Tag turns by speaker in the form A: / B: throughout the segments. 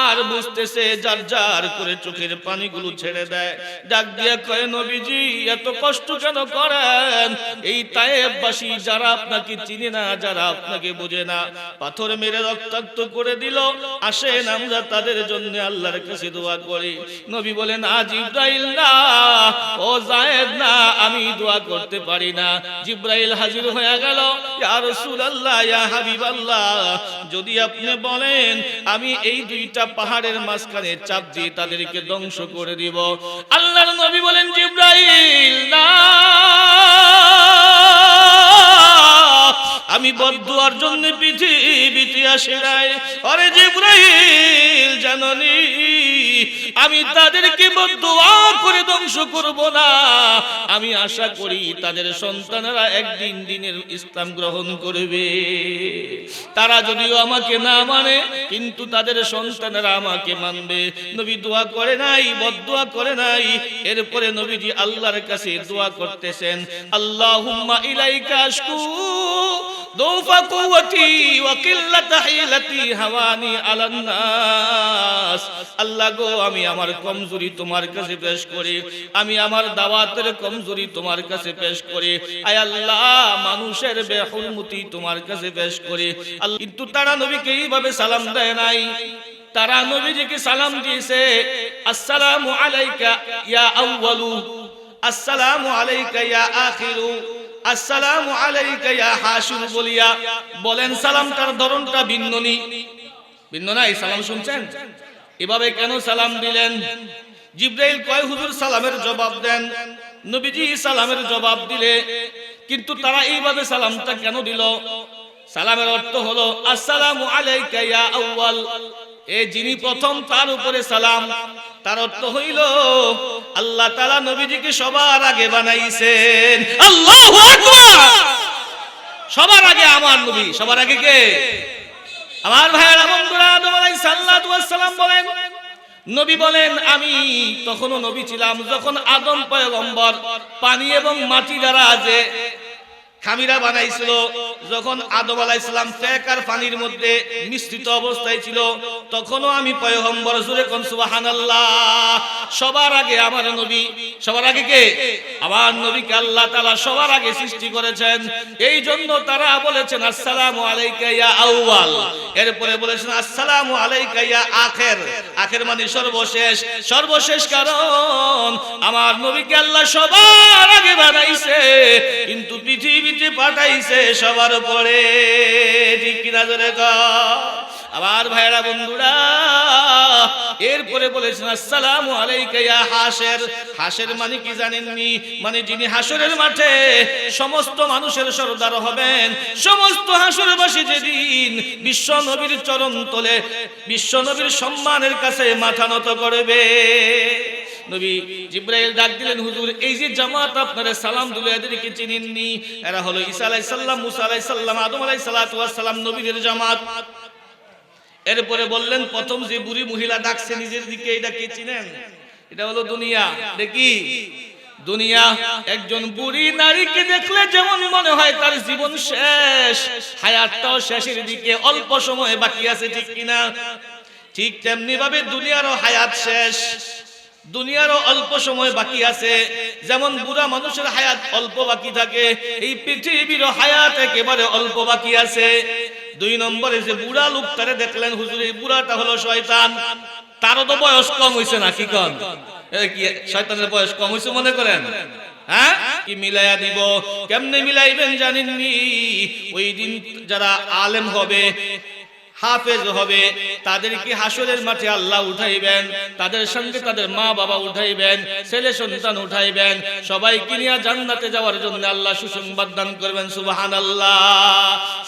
A: আর বুঝতেছে, যার যার করে চোখের পানিগুলো ছেড়ে দেয়। ডাক দিয়ে কয়, নবীজি এত কষ্ট কেন করেন? এই তায়েববাসী যারা আপনাকে চিনে না, যারা আপনাকে বোঝে না, পাথর মেরে রক্তাক্ত করে দিল, আসেন আমরা তাদের জন্য আল্লাহর কাছে দোয়া করি। নবী বলেন, আজ জিবরাইল না, ও যায়েদ না, আমি দোয়া করতে পারি না। জিবরাইল হাজির হয়ে গেল, ইয়া রাসূলুল্লাহ, ইয়া হাবিবাল্লাহ, যদি আপনি বলেন আমি এই দুইটা পাহাড়ের মাঝখানে চাপ দিয়ে তাদেরকে ধ্বংস করে দিব। আল্লাহর নবী বলেন, জিবরাইল না, আমি বদদুয়ার জন্য পৃথিবীতে আসি নাই। আরে জিবরাইল জাননি, আমি তাদেরকে বদদুয়া করে ধ্বংস করব না। আমি আশা করি তাদের সন্তানেরা একদিন দিনের ইসলাম গ্রহণ করবে। তারা যদিও আমাকে না মানে, কিন্তু তাদের সন্তানেরা আমাকে মানবে। নবী দোয়া করে নাই, বদদুয়া করে নাই। এরপরে নবীজি আল্লাহর কাছে দোয়া করতেছেন, আল্লাহুম্মা ইলাইকা আশকু দুফা কুওয়াতি ওয়া কিল্লাতা হিলাতি হাওয়ানি আলান নাস। আল্লাহ গো, আমি আমার কমজোরি তোমার কাছে পেশ করি, আমি আমার দাওয়াতের কমজোরি তোমার কাছে পেশ করি। আয় আল্লাহ, মানুষের বেহুরমতি তোমার কাছে পেশ করি। কিন্তু তারা নবীকে এইভাবে সালাম দেয় নাই। তারা নবীজিকে সালাম দিয়েছে, আসসালামু আলাইকা ইয়া আউয়ালু, আসসালামু আলাইকা ইয়া আখিরু, আসসালামু আলাইকা ইয়া হাশির বলিয়া বলেন। সালামটার ধরনটা ভিন্ন না। এই সালাম শুনছেন? এভাবে কেন সালাম দিলেন? জিবরাইল কয়, হুজুর সালামের জবাব দেন। নবীজি সালামের জবাব দিলে, কিন্তু তারা এইভাবে সালামটা কেন দিল? সালামের অর্থ হলো আসসালামু আলাইকা ইয়া আউয়াল, এই যিনি প্রথম তার উপরে সালাম। তার অর্থ হইল আল্লাহ তাআলা নবীজিকে সবার আগে বানাইছেন। আল্লাহু আকবার! সবার আগে আমার নবী। সবার আগে কে? আমার ভাইয়েরা, বন্ধুরা, আদম আলাইহিস সালাতু ওয়াস সালাম বলেন, নবী বলেন, আমি তখনও নবী ছিলাম যখন আদম পয়গম্বর পানি এবং মাটি দ্বারা যে খামিরা বানাইছিল, যখন আদম আলাইহিস সালাম ফেক আর পানির মধ্যে মিশ্রিত অবস্থায় ছিল, তখনও আমি পয়গম্বর। জোরে কোন সুবহানাল্লাহ। সবার আগে আমার নবী। সবার আগে কে? আমার নবীকে আল্লাহ তাআলা সবার আগে সৃষ্টি করেছেন। এই জন্য তারা বলেছেন আসসালামু আলাইকা ইয়া আউয়াল, এরপরে বলেছেন আসসালামু আলাইকা ইয়া আখির। আখির মানে সর্বশেষ। সর্বশেষ কারণ আমার নবীকে আল্লাহ সবার আগে বানাইছে, কিন্তু পৃথিবী পাঠাইছে সবার পরে। ঠিক কিনা জোরে কর। আমার ভাইরা, বন্ধুরা, এরপরে বলেছেন আসসালামু আলাইকা ইয়া হাশির। হাশির মানে কি জানেননি? মানে যিনি হাশরের মাঠে সমস্ত মানুষের সরদার হবেন। সমস্ত হাশরবাসী যেদিন বিশ্ব নবীর চরণ তলে বিশ্ব নবীর সম্মানের কাছে মাথা নত করবে। নবী জিবরাইল ডাক দিলেন, হুজুর এই যে জামাত আপনারা সালাম দিল, এদেরকে চিনেননি? এরা হলো ঈসা আলাইহিস সালাম, মুসা আলাইহিস সালাম, আদম আলাইহিস সালাতু ওয়াস সালাম, নবীদের জামাত। এরপরে বললেন, প্রথম যে বুড়ি মহিলা ডাকছে নিজের দিকে, এটা কে চিনেন? এটা হলো দুনিয়া। দেখি দুনিয়া। একজন বুড়ি নারীকে দেখলে যেমন মনে হয় তার জীবন শেষ, হায়াতটাও শেষের দিকে, অল্প সময় বাকি আছে, ঠিক কিনা? ঠিক তেমনি ভাবে দুনিয়ারও হায়াত শেষ, দুনিয়ারও অল্প সময় বাকি আছে। যেমন বুড়া মানুষের হায়াত অল্প বাকি থাকে, এই পৃথিবীরও হায়াত একেবারে অল্প বাকি আছে। দুই নম্বরে যে বুড়া লোকটারে দেখলেন, হুজুর এই বুড়াটা হলো শয়তান। তারও তো বয়স কম হইছে না? কি কন? শয়তানের বয়স কম হইছে মনে করেন? হ্যাঁ, কি মিলাইয়া দিব? কেমনে মিলাইবেন জানেননি? ওই দিন যারা আলেম হবে, হাফেজ হবে, তাদেরকে হাসরের মাঠে আল্লাহ উঠাইবেন, তাদের সঙ্গে তাদের মা বাবা উঠাইবেন, ছেলে সন্তান উঠাইবেন, সবাইকে নিয়ে জান্নাতে যাওয়ার জন্য আল্লাহ সুসংবাদ দান করবেন। সুবহানাল্লাহ।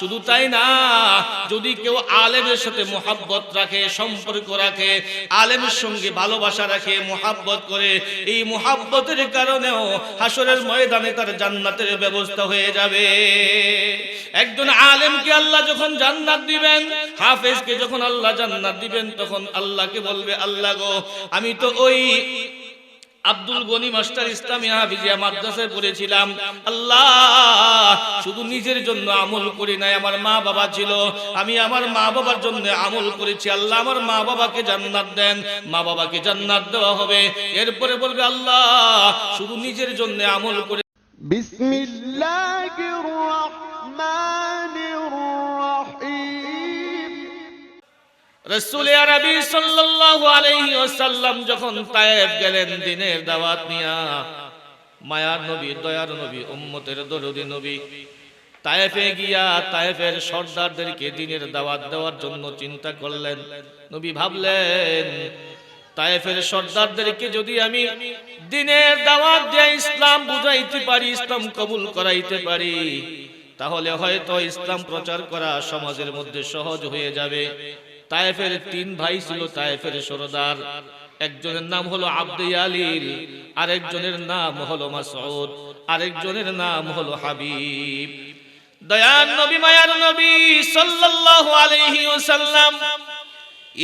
A: শুধু তাই না, যদি কেউ আলেমের সাথে মুহাব্বত রাখে, সম্পর্ক রাখে, আলেমের সঙ্গে ভালোবাসা রাখে, মুহাব্বত করে, এই মুহাব্বতের কারণেও হাসরের ময়দানে তার জান্নাতের ব্যবস্থা হয়ে যাবে। একজন আলেমকে আল্লাহ যখন জান্নাত দিবেন, হাফেজকে যখন আল্লাহ জান্নাত দিবেন, তখন আল্লাহকে বলবে, আল্লাহ গো, আমি তো ওই আব্দুল গনি মাস্টার ইসলামী হাফিজিয়া মাদ্রাসায় পড়েছিলাম। আল্লাহ, শুধু নিজের জন্য আমল করি নাই, আমার মা বাবা ছিল, আমি আমার মা বাবার জন্য আমল করেছি। আল্লাহ আমার মা বাবাকে জান্নাত দেন, মা বাবাকে জান্নাত দেওয়া হবে। এরপরে বলবে আল্লাহ শুধু নিজের জন্য আমল করে।
B: বিসমিল্লাহির রহমানির রহিম।
A: রাসূল আরবি সাল্লাল্লাহু আলাইহি ওয়াসাল্লাম যখন তায়েফ গেলেন দ্বীনের দাওয়াত নিয়া, মায়ার নবী, দয়ার নবী, উম্মতের দরদি নবী, তায়েফে গিয়া তায়েফের সর্দারদেরকে দ্বীনের দাওয়াত দেওয়ার জন্য চিন্তা করলেন। নবী ভাবলেন তায়েফের সর্দারদেরকে যদি আমি দ্বীনের দাওয়াত দিয়ে ইসলাম বুঝাইতে পারি, ইসলাম কবুল করাইতে পারি, তাহলে হয়তো ইসলাম প্রচার করা সমাজের মধ্যে সহজ হয়ে যাবে। তায়েফের 3 ভাই ছিল তায়েফের সরদার। একজনের নাম হলো আব্দে ইয়ালিল, আরেকজনের নাম হলো মাসউদ, আরেকজনের নাম হলো হাবিব। দয়ার নবী, মায়ার নবী সাল্লাল্লাহু আলাইহি ওয়াসাল্লাম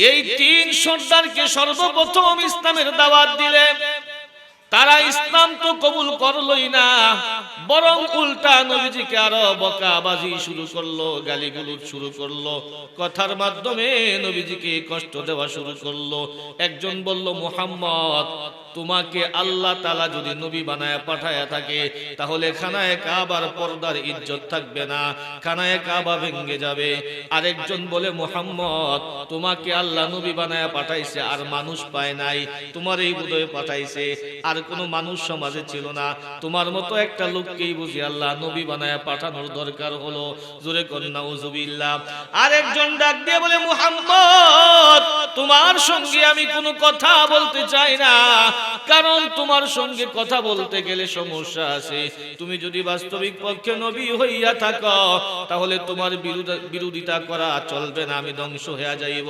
A: এই 3 সর্দারকে সর্বপ্রথম ইসলামের দাওয়াত দিলেন। তারা ইসলাম তো কবুল করলই না, বরং উল্টা নবীজিকে আরো বকাবাজি শুরু করলো, গালিগালাজ শুরু করলো, কথার মাধ্যমে নবীজিকে কষ্ট দেওয়া শুরু করলো। একজন বলল, মুহাম্মদ, তোমাকে আল্লাহ তাআলা যদি নবী বানায়া পাঠায়া থাকে তাহলে খানায়ে কাবার পর্দার ইজ্জত থাকবে না, খানায়ে কাবা ভেঙে যাবে। আরেকজন বলে, মুহাম্মদ, তোমাকে আল্লাহ নবী বানায়া পাঠাইছে আর মানুষ পায় নাই, তোমার এই বুঝে পাঠাইছে, আর কোনো মানুষ সমাজে ছিল না, তোমার মতো একটা লোককেই বুঝি আল্লাহ নবী বানায়া পাঠানোর দরকার হলো। জোরে কোন নাউজুবিল্লাহ। আরেকজন ডাক দিয়ে বলে, মুহাম্মদ, তোমার সঙ্গে আমি কোনো কথা বলতে চাই না, কারণ তোমার সঙ্গে কথা বলতে গেলে সমস্যা আছে। তুমি যদি বাস্তবিক পক্ষে নবী হইয়া থাকো তাহলে তোমার বিরোধিতা করা চলবে না, আমি ধ্বংস হয়ে যাইব।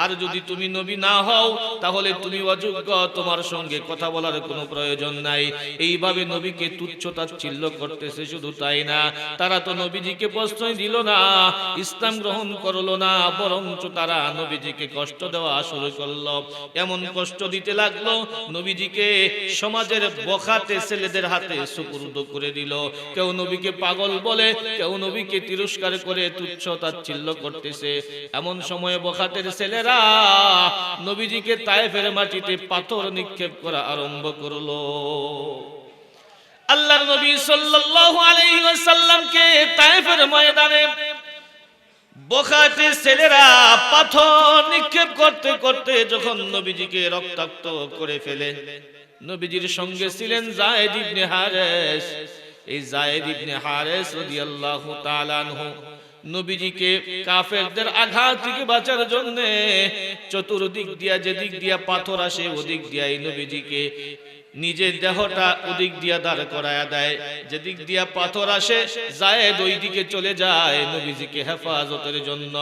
A: আর যদি তুমি নবী না হও তাহলে তুমি অযোগ্য, তোমার সঙ্গে কথা বলার কোনো প্রয়োজন নাই। এইভাবে নবীকে তুচ্ছ তাচ্ছিল্য করতেছে। শুধু তাই না, তারা তো নবীজিকে প্রশ্রয় দিল না, ইসলাম গ্রহণ করলো না, বরঞ্চ তারা নবীজিকে কষ্ট দেওয়া শুরু করলো। এমন কষ্ট দিতে লাগলো, নবীজিকে সমাজের বখাটে ছেলেদের হাতে সুপুর্দ করে দিল। কেউ নবীকে পাগল বলে, কেউ নবীকে তিরস্কার করে তুচ্ছ তাচ্ছিল্য করতেছে। এমন সময় বখাটের ছেলেরা নবীজিকে তায়েফের মাটিতে পাথর নিক্ষেপ করা আরম্ভ করলো। আল্লাহর নবী সাল্লাল্লাহু আলাইহি ওয়াসাল্লামকে তায়েফের ময়দানে বখাটে ছেলেরা পাথর নিক্ষেপ করতে করতে যখন নবীজিকে রক্তাক্ত করে ফেলে, নবীজির সঙ্গে ছিলেন যায়েদ ইবনে হারেস। এই যায়েদ ইবনে হারেস রাদিয়াল্লাহু তাআলা আনহু নবীজিকে কাফেরদের আঘাত থেকে বাঁচার জন্য চতুর্দিক দিয়া, যেদিক দিয়া পাথর আসে ওদিক দিয়া এই নবীজিকে নিজের দেহটা ওদিক দিয়া দাঁড় করায়া দেয়। যেদিক দিয়া পাথর আসে যায়েদ ওই দিকে চলে যায় নবীজিকে হেফাজতের জন্য।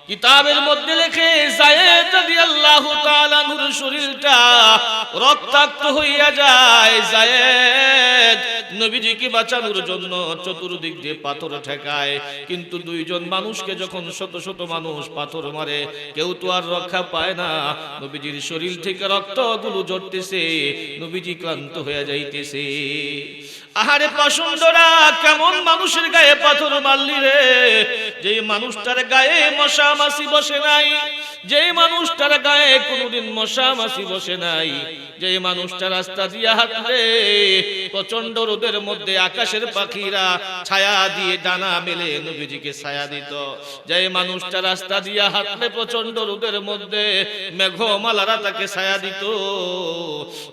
A: কিতাবের মধ্যে লেখে যায়েদ রাদিয়াল্লাহু তাআলা আনহুর শরীরটা রক্তাক্ত হইয়া যায়। যায়েদ নবীজিকে বাঁচানোর জন্য চতুর্দিক দিয়ে পাথর ঠেকায়, কিন্তু 2 জন মানুষকে যখন শত শত মানুষ পাথর মারে কেউ তো আর রক্ষা পায় না। নবীজির শরীর থেকে রক্তগুলো ঝরতেছে, নবীজি ক্লান্ত হয়ে যাইতেছে। আহারে পাষণ্ডরা, কেমন মানুষের গায়ে পাথর মারলি রে? যে মানুষটার গায়ে মশা মাছি বসে নাই, যে মানুষটার গায়ে কোনোদিন মশা মাছি বসে নাই, যে মানুষটা রাস্তা দিয়ে হাঁটলে প্রচন্ড রোদের মধ্যে আকাশের পাখিরা ছায়া দিয়ে ডানা মেলে নবীজিকে ছায়া দিত, যে মানুষটা রাস্তা দিয়ে হাঁটলে প্রচন্ড রোদের মধ্যে মেঘমালারা তাকে ছায়া দিত,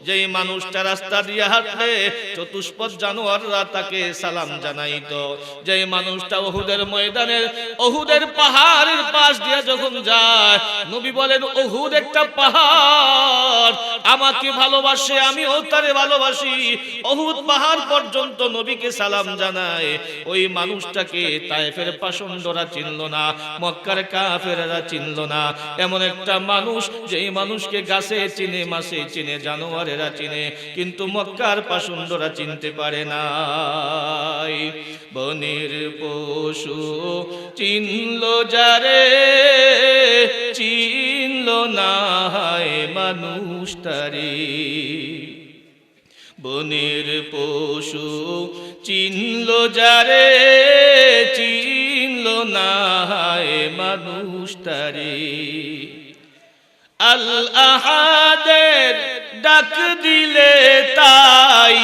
A: যে মানুষটা রাস্তা দিয়ে হাঁটলে চতুষ্পদ জানোয়াররা তাকে সালাম জানাইতো, যে মানুষটা ওহুদের ময়দানের ওহুদের পাহাড়ের পাশ দিয়ে যখন যায় নবী বলেন, ওহুদ একটা পাহাড়, আমাকে ভালোবাসে, আমিও তারে ভালোবাসি। ওহুদ পাহাড় পর্যন্ত নবীকে সালাম জানায়। ওই মানুষটাকে তায়েফের পাষণ্ডরা চিনল না, মক্কার কাফেররা চিনল না। এমন একটা মানুষ, যেই মানুষকে গাছে চিনে, মাছে চিনে, জানোয়ারেরা চিনে, কিন্তু মক্কার পাষণ্ডরা চিনতে পারে না। বনের পশু চিনল যারে, চিনল না হয় মানুষ তারে। বনের পশু চিনল যারে, চিনল না হায় মানুষ তারে। আল আহাদের ডাক দিলে তাই,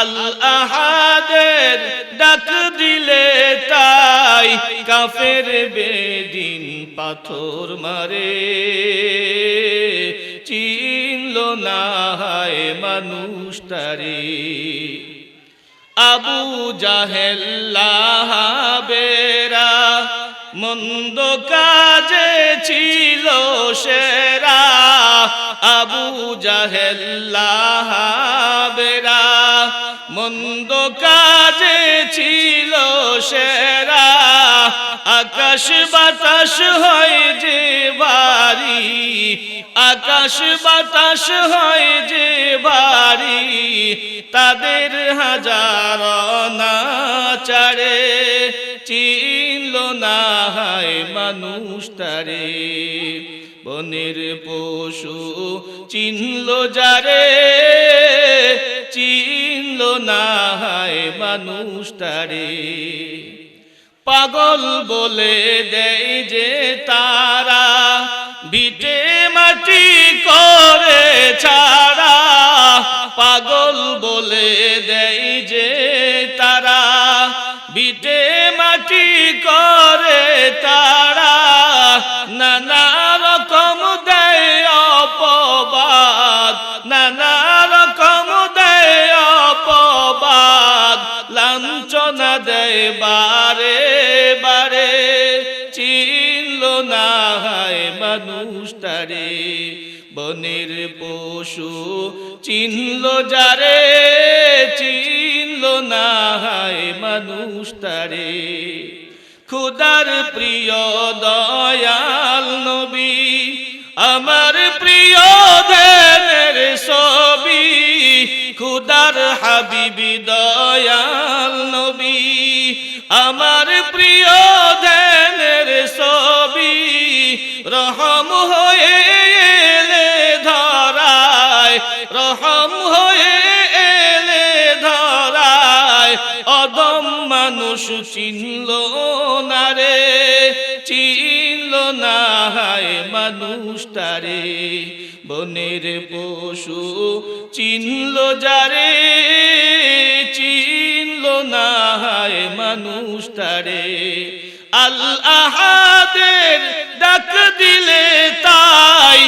A: আল আহাদের ডাক দিলে তাই, কাফের বেদিন পাথর মারে, চিনল না হায় মানুষ তারে। আবু জাহেল লাহাবেরা মন্দ কাজে ছিল সেরা, আবু জাহেল লাহাবেরা মন্দ কাজে ছিল সেরা। আকাশ বাতাস হয় যে বাড়ি, আকাশ বাতাস হয় যে বাড়ি, তাদের হাজার নাচারে, চিনল না হায় মানুষ তারে। বনের পশু চিনল যারে, চিনল না হায় মানুষ তারে। পাগল বলে দেয় যে তারা, ভিটে মাটি করে ছাড়া, পাগল বলে দেয় যে তারা, ভিটে মাটি করে তারা। নানা রকম দেয় অপবাদ, নানা রকম দেয় অপবাদ, লাঞ্ছনা দেয় বারে বারে, চিনল না হায় মানুষ তারে। বনের পশু চিনল যারে, চিনল না হায় মানুষ তারে। খুদার প্রিয় দয়াল নবী, আমার প্রিয় ধ্যানের ছবি, খুদার হাবিবি দয়াল নবী, আমার প্রিয় ধ্যানের ছবি। রহম হয়ে এলে ধরায়, রহম হয়ে এলে ধরায়, অদম মানুষ চিনল না রে, চিনল না হায় মানুষ তারে। বনের পশু চিনল যারে, চিনল না হায় মানুষ তারে। আল আহাদের ডাক দিলে তাই,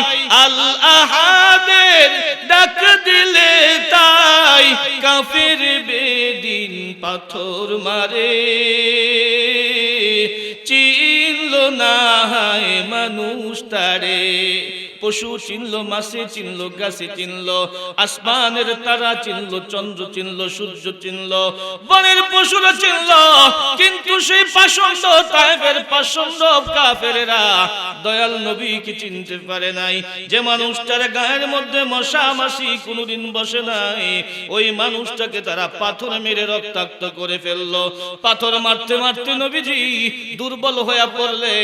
A: আল আহাদের ডাক দিলে তাই, কাফের বেদিন পাথর মারে, চিনল না হায় মানুষ তারে। পশু চিনল, মাছে চিনল, গাছে চিনল, আসমানের তারা চিনল, চন্দ্র চিনল, সূর্য চিনল, বনের পশুরা চিনল। কিন্তু সেই পাষণ্ড তায়েফের পাষণ্ড কাফেরেরা দয়াল নবীকে চিনতে পারে নাই। যে মানুষটার গায়ের মধ্যে মশা মাছি কোনোদিন বসে নাই, ওই মানুষটাকে তারা পাথর মেরে রক্তাক্ত করে ফেললো। পাথর মারতে মারতে নবীজি দুর্বল হয়ে পড়লে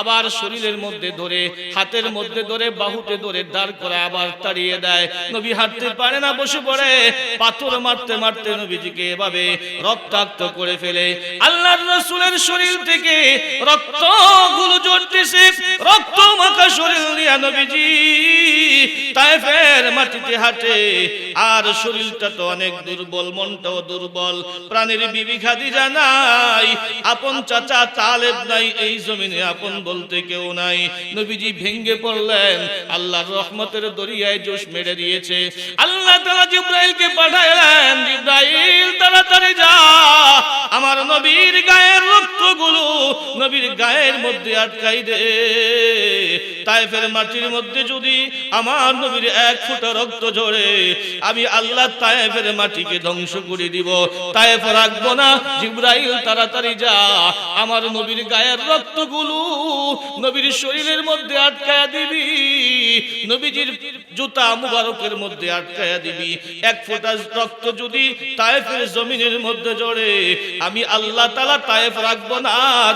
A: আবার শরীরের মধ্যে ধরে, হাতের মধ্যে ধরে, বাহুতে ধরে দাঁড় করে আবার তাড়িয়ে দেয়। নবী হাঁটতে পারে না, বসে পড়ে। পাথর মারতে মারতে নবীজিকে এভাবে রক্তাক্ত করে ফেলে। আল্লাহর রাসূলের শরীর থেকে রক্তগুলো ঝরতেছে, রক্ত মাখা শরীর নিয়ে নবীজি তায়েফের মাটিতে হাঁটে। আর শরীরটা তো অনেক দুর্বল, মনটাও দুর্বল। প্রাণের বিবি খাদিজা নাই, আপন চাচা তালেব নাই, এই জমিনে আপন বলতে কেউ নাই। নবীজি ভেঙ্গে পড়লেন। আল্লাহর রহমতের দরিয়ায় জোশ মেরে দিয়েছে। আল্লাহ তাআলা জিবরাইলকে পাঠালেন, জিবরাইল তাড়াতাড়ি যা, আমার নবীর গায়ের রক্তগুলো নবীর গায়ের মধ্যে আটকাই দে। তায়েফের মাটির মধ্যে যদি আমার নবীর এক ফোঁটা রক্ত ঝরে, আমি আল্লাহ তায়েফের মাটিকে ধ্বংস করে দিব, তায়েফ রাখবো না। জিবরাইল তাড়াতাড়ি যা, আমার নবীর গায়ের রক্তগুলো নবীর শরীরের মধ্যে আটকায়া দিবি, নবীজির জুতা মুবারকের মধ্যে আটকায়া দিবি। এক ফোঁটা রক্ত যদি তায়েফের জমিনের মধ্যে ঝরে, আমি আল্লাহ তাআলা তায়েফ রাখবো না,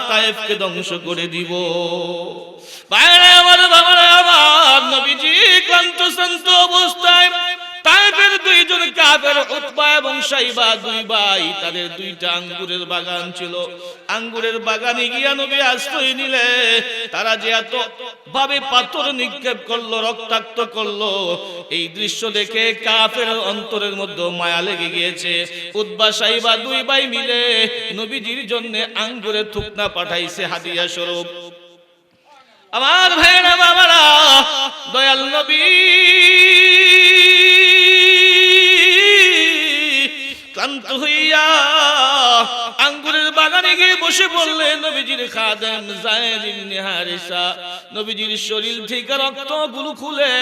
A: তায়েফকে ধ্বংস করে দিব। ভাইরা আমার, বাবারা আমার, নবীজি ক্লান্ত শান্ত অবস্থায় তায়েফের দুইজন কাফের উতবা সাইবা দুই ভাই, তাদের দুইটা আঙ্গুরের বাগান ছিল। আঙ্গুরের বাগানে গিয়া নবী আশ্রয় নিলে তারা যে এত ভাবে পাথর নিক্ষেপ করলো, রক্তাক্ত করলো, এই দৃশ্য দেখে কাফের অন্তরের মধ্যে মায়া লেগে গিয়েছে। উতবা সাইবা দুই ভাই মিলে নবীজির জন্য আঙ্গুরের থুকনা পাঠাইছে হাদিয়া স্বরূপ। আমার ভাইরা বাবারা, দয়াল নবী ক্লান্ত হইয়া আঙ্গুরের বাগানে গিয়ে বসে পড়লেন। নবীজির খাদেম যায়েদ ইবনে হারিসা নবীজির শরীর থেকে রক্তগুলো খুলে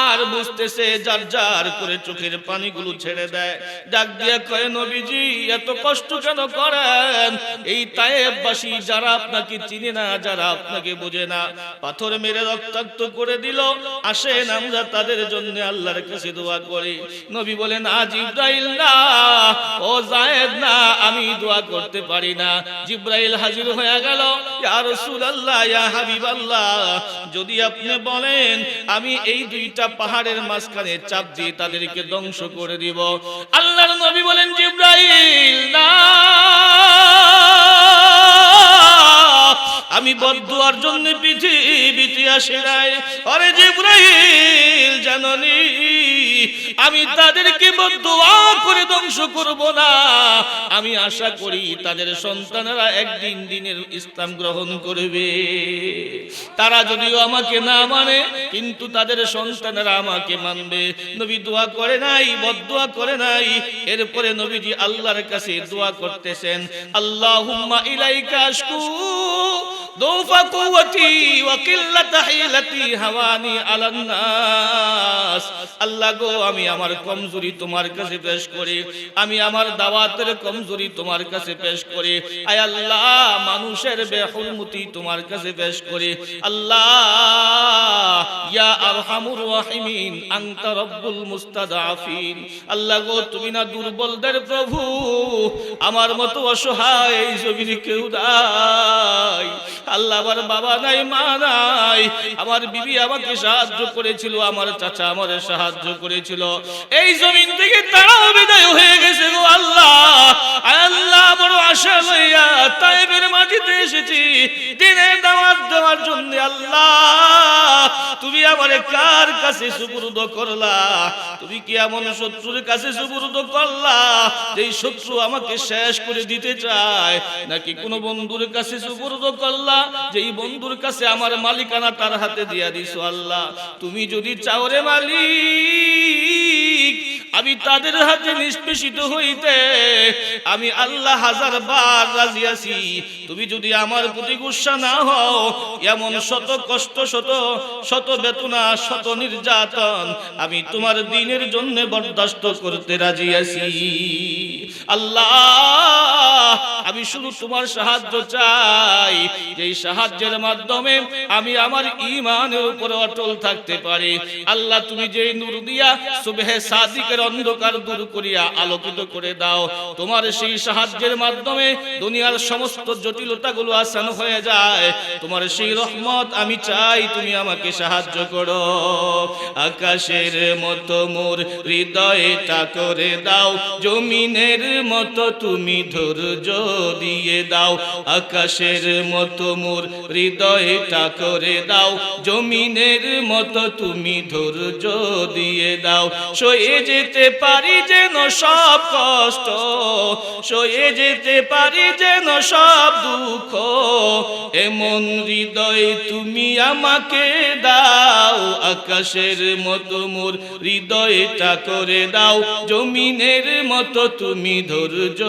A: আর বুঝতেছে, যার যার করে চোখের পানিগুলো ছেড়ে দেয়। ডাক দিয়া কয়, নবীজি এত কষ্ট কেন করেন? এই তায়েববাসী যারা আপনাকে চিনে না, যারা আপনাকে বোঝে না, পাথর মেরে রক্তাক্ত করে দিল। আসেন আমরা তাদের জন্য আল্লাহর কাছে দোয়া করি। নবী বলেন, আজ জিবরাইল না, ও যায়েদ না, আমি দোয়া করতে পারি না। জিবরাইল হাজির হয়ে গেল। ইয়া রাসূলুল্লাহ, ইয়া হাবিবাল্লাহ, যদি আপনি বলেন আমি এই দুইটা পাহাড়ের মাঝখানে চাপ দিয়ে তাদেরকে ধ্বংস করে দিব। আল্লাহর নবী বলেন, জিবরাইল না, আমি বদদুয়ার জন্য পৃথিবীতে আসি নাই। আরে জিবরাইল জাননি, আমি তাদেরকে বদদুয়া করে ধ্বংস করব না। আমি আশা করি তাদের সন্তানেরা একদিন দিনের ইসলাম গ্রহণ করবে। তারা যদিও আমাকে না মানে, কিন্তু তাদের সন্তানেরা আমাকে মানবে। নবী দোয়া করে নাই, বদদুয়া করে নাই। এরপরে নবীজি আল্লাহর কাছে দোয়া করতেছেন, আল্লাহুম্মা ইলাইকা আশকু দুফা কুওয়াতি ওয়া কিল্লাতা হিলাতি হাওয়ানি আলান নাস। আল্লাহ গো, আমি আমার কমজোরি তোমার কাছে পেশ করি, আমি আমার দাওয়াতের কমজোরি তোমার কাছে পেশ করি। আয় আল্লাহ, মানুষের বেহুরমতি তোমার কাছে পেশ করি। আল্লাহ, ইয়া আরহামুর রাহিমিন, আনতা রব্বুল মুস্তাদাফিন। আল্লাহ গো, তুমি না দুর্বলদের প্রভু, আমার মতো অসহায় এই জমিনে কেউ নাই। আল্লাহ, আমার বাবা নাই, মা নাই, আমার বিবি আমাকে সাহায্য করেছিল, আমার চাচা আমারে সাহায্য করেছিল, এই জমিন থেকে তারাও বিদায় হয়ে গেছে গো আল্লাহ। আল্লাহ, বড় আশা লইয়া তায়েবের মাটিতে এসেছি দিনের দাওয়াত দেওয়ার জন্য। আল্লাহ, তুমি আমারে কার কাছে সুপুর্দ করলা? তুমি কি এমন শত্রুর কাছে সুপুর্দ করলা যেই শত্রু আমাকে শেষ করে দিতে চায়? নাকি কোনো বন্ধুর কাছে সুপুর্দ করলা যেই বন্ধুর কাছে আমার মালিকানা তার হাতে দিয়া দিছো? আল্লাহ, তুমি যদি চাও রে মালিক আমি তাদের হাতে নিষ্পেষিত হইতে, আমি আল্লাহ হাজার বার রাজি আছি। তুমি যদি আমার প্রতি গুসা না হও, এমন শত কষ্ট, শত বেদনা, শত নির্যাতন আমি তোমার দ্বীনের জন্য বরদাস্ত করতে রাজি আছি। আল্লাহ, আমি শুধু তোমার সাহায্য চাই, যেই সাহায্যের মাধ্যমে আমি আমার ঈমানের উপরে অটল থাকতে পারি। আল্লাহ, তুমি যেই নূর দিয়া সুবহে সাদিকের অন্ধকার দূর করিয়া আলোকিত করে দাও, তোমার সেই সাহায্যের মাধ্যমে দুনিয়ার সমস্ত জটিলতাগুলো আসান হয়ে যায়। তোমার সেই রহমত আমি চাই, তুমি আমাকে সাহায্য করো। আকাশের মতো মোর হৃদয়টা করে দাও, জমিনের মতো তুমি ধৈর্য দিয়ে দাও। আকাশের মতো মোর হৃদয়টা করে দাও, জমিনের মতো তুমি ধৈর্য দিয়ে দাও। সয়ে যেতে পারি যেন সব কষ্ট, সয়ে যেতে পারি যেন সব দুঃখ, এমন হৃদয় তুমি আমাকে দাও। আকাশের মতো মোর হৃদয়টা করে দাও, জমিনের মতো তুমি ধৈর্য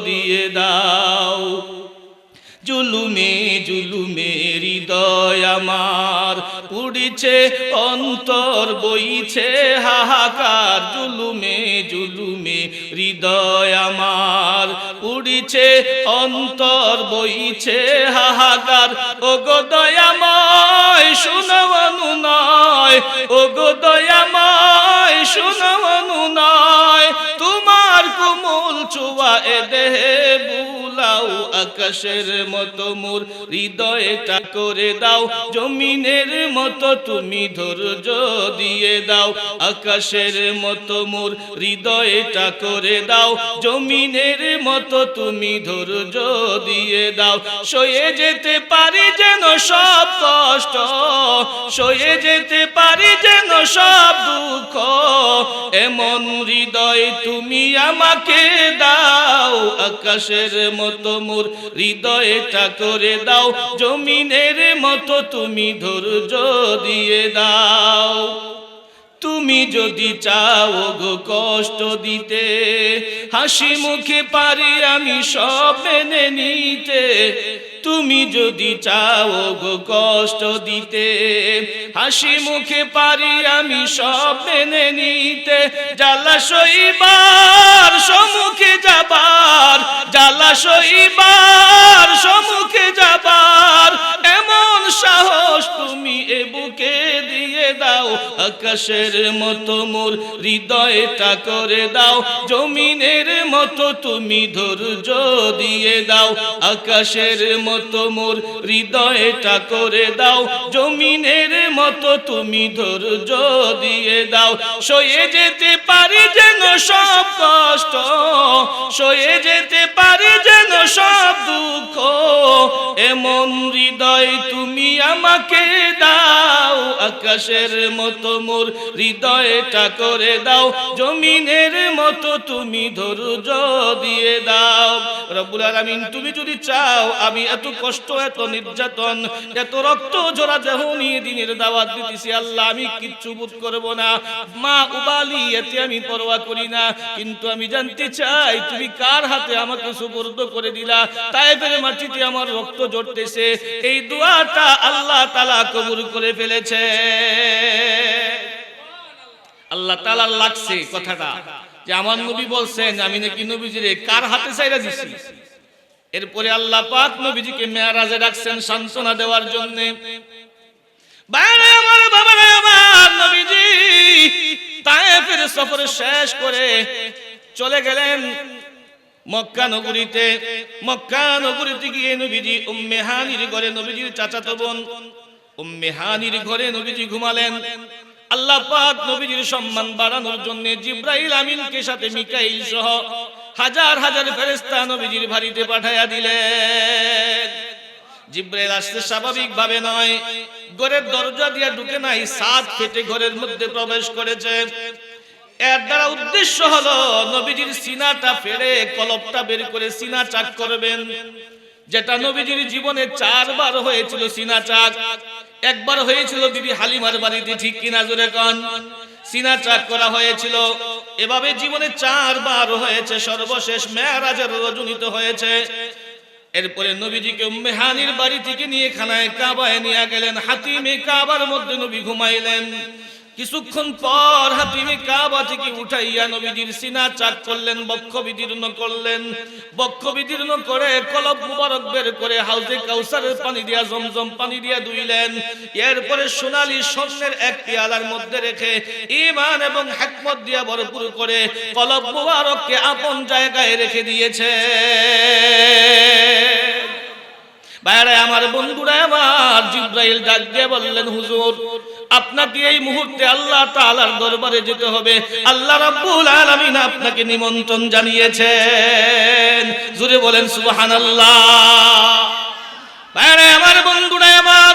A: দিয়ে দাও। জুলুমে জুলুমে হৃদয় আমার পুড়িছে, অন্তর বইছে হাহাকার। জুলুমে জুলুমে হৃদয় আমার পুড়িছে, অন্তর বইছে হাহাকার। ও গো দয়াময় শোনো অনুনয়, ও গো দয়াময় শোনো অনুনয়, তোমার কোমল ছোঁয়া এ দেহে বুলাও আকাশের মতো মোর হৃদয়টা করে দাও জমিনের মতো তুমি ধৈর্য দিয়ে দাও আকাশের মতো মোর হৃদয়টা করে দাও জমিনের মতো তুমি ধৈর্য দিয়ে দাও সয়ে যেতে পারি যেন সব কষ্ট সয়ে যেতে পারি যেন সব দুঃখ এমন হৃদয় তুমি আমাকে দাও আকাশের মতো মোর হৃদয়টা করে দাও জমিনের মতো তুমি ধৈর্য দিয়ে দাও তুমি যদি চাও গো কষ্ট দিতে হাসি মুখে পারি আমি সব মেনে নিতে তুমি যদি চাও গো কষ্ট দিতে হাসি মুখে পারি আমি সব মেনে নিতে জ্বালা সইবার সম্মুখে যাবার জ্বালা সইবার সম্মুখে যাবার এমন সাহস তুমি এ বুকে দিয়ে দাও আকাশের মতো মোর হৃদয়টা করে দাও জমিনের মতো তুমি ধৈর্য দিয়ে দাও আকাশের মতো মোর হৃদয়টা করে দাও জমিনের মতো তুমি ধৈর্য দিয়ে দাও সয়ে যেতে পারি যেন সব কষ্ট সয়ে যেতে পারি যেন সব দুঃখ এমন হৃদয় তুমি আমাকে দাও আকাশের মতো মোর হৃদয়টা করে দাও জমিনের মতো তুমি ধৈর্য দিয়ে দাও রব্বুল আলামিন তুমি যদি চাও আমি এত কষ্ট এত নির্যাতন এত রক্ত ঝরা দেহ নিয়ে দিনের দাওয়াত দিতেছি আল্লাহ আমি কিচ্ছু বোধ করব না মা উবালি এতে আমি পরোয়া করি না কিন্তু আমি জানতে চাই তুমি কার হাতে আমাকে সুপর্দ করে দিলা তায়েফের মাটিতে আমার রক্ত ঝরতেছে এই দোয়াটা আল্লাহ তাআলা কবুল করে ফেলেছে আল্লাহ তাআলা লাগছে কথাটা যে আমার নবী বলছেন আমি নাকি নবীজিরে কার হাতে ছাইরা দিছি এরপরে আল্লাহ পাক নবীজিকে মেরাজে রাখছেন সান্তনা দেওয়ার জন্য বাইরে আমার বাবারে আমার নবীজি তায়েফের সফর শেষ করে চলে গেলেন মক্কা নগরীতে গিয়ে নবীজি উম্মে হানির ঘরে নবীজির চাচাতো বোন উম্মে হানির ঘরে নবীজি ঘুমালেন আল্লাহ পাক নবীজির সম্মান বাড়ানোর জন্য জিবরাইল আমিনকে সাথে মিকাইল সহ হাজার হাজার ফেরেশতা নবীজির বাড়িতে পাঠায়া দিলেন জিবরাইল আসতে স্বাভাবিক ভাবে নয় ঘরের দরজা দিয়ে ঢুকে নাই সাত ফেটে ঘরের মধ্যে প্রবেশ করেছে এর দ্বারা উদ্দেশ্য হলো নবীজির সিনাটা ফেড়ে কলবটা বের করে সিনা চাক করবেন যেটা নবীজির জীবনে 4 বার হয়েছিল সিনা চাক একবার হয়েছিল বিবি হালিমার বাড়িতে ঠিক কিনা জোরে কোন সিনা চাক করা হয়েছিল এভাবে জীবনে 4 বার হয়েছে সর্বশেষ মেরাজের রজনীতে হয়েছে এরপরে নবীজিকে উম্মে হানির বাড়ি থেকে নিয়ে খানায় কাবায় নিয়ে গেলেন হাতিমে কাবার মধ্যে নবী ঘুমাইলেন কিছুক্ষণ পর হাতিমে কাবা থেকে উঠাইয়া নবীজির সিনা চাক করলেন বক্ষ বিদীর্ণ করলেন বক্ষ বিদীর্ণ করে কলব মুবারক বের করে হাউজে কাউসারের পানি দিয়া জমজম পানি দিয়া ধুইলেন এরপরে সোনালী স্বর্ণের এক পেয়ালার মধ্যে রেখে ঈমান এবং হিকমত দিয়া ভরপুর করে কলব মুবারককে আপন জায়গায় রেখে দিয়েছে বাইরে আমার বন্ধুরা আমার জিবরাইল ডাক দিয়ে বললেন হুজুর আপনাকে এই মুহূর্তে আল্লাহ তাআলার দরবারে যেতে হবে আল্লাহ রাব্বুল আলামিন আপনাকে নিমন্ত্রণ জানিয়েছেন জোরে বলেন সুবহানাল্লাহ বাইরে আমার বন্ধুরা আমার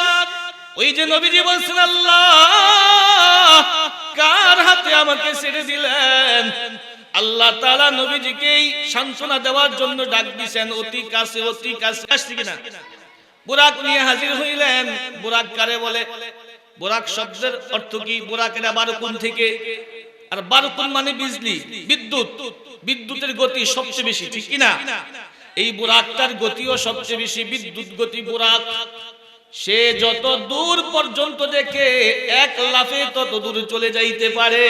A: ওই যে নবীজি বলছেন আল্লাহ কার হাতে আমাকে ছেড়ে দিলেন আল্লাহ তাআলা নবীজিকে সান্তনা দেওয়ার জন্য ডাক দিবেন অতি কাছে আসছে কিনা বুরাক নিয়ে হাজির হইলেন বুরাক কারে বলে বুরাক শব্দের অর্থ কি বুরাকের বারকুন থেকে আর বারকুন মানে বিজলি বিদ্যুতের গতি সবচেয়ে বেশি ঠিক কিনা এই বুরাকটার গতিও সবচেয়ে বেশি বিদ্যুৎ গতি বুরাক সে যত দূর পর্যন্ত দেখে এক লাফে তত দূর চলে যাইতে পারে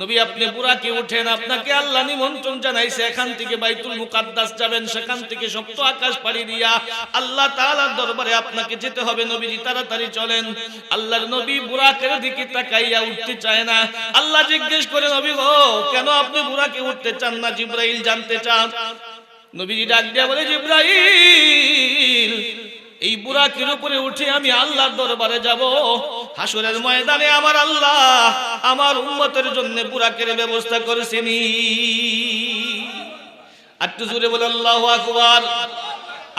A: নবী আপনি বুরাকে ওঠেন আপনাকে আল্লাহ নিমন্ত্রণ জানাইছে এখান থেকে বাইতুল মুকাদ্দাস যাবেন সেখান থেকে সপ্ত আকাশ পাড়ি দিয়া আল্লাহ তাআলার দরবারে আপনাকে যেতে হবে নবীজি তাড়াতাড়ি চলেন আল্লাহর নবী বুরাকের দিকে তাকাইয়া উঠতে চায় না আল্লাহ জিজ্ঞেস করে নবী গো কেন আপনি বুরাকে উঠতে চান না জিবরাইল জানতে চান নবীজি ডাক দিয়া বলে, জিবরাইল, এই বুরাকের উপরে উঠে আমি আল্লাহর দরবারে যাব। হাসরের ময়দানে আমার আল্লাহ আমার উম্মতের জন্য বুরাকের ব্যবস্থা করেছেনি। একটু জোরে বলে আল্লাহু আকবার,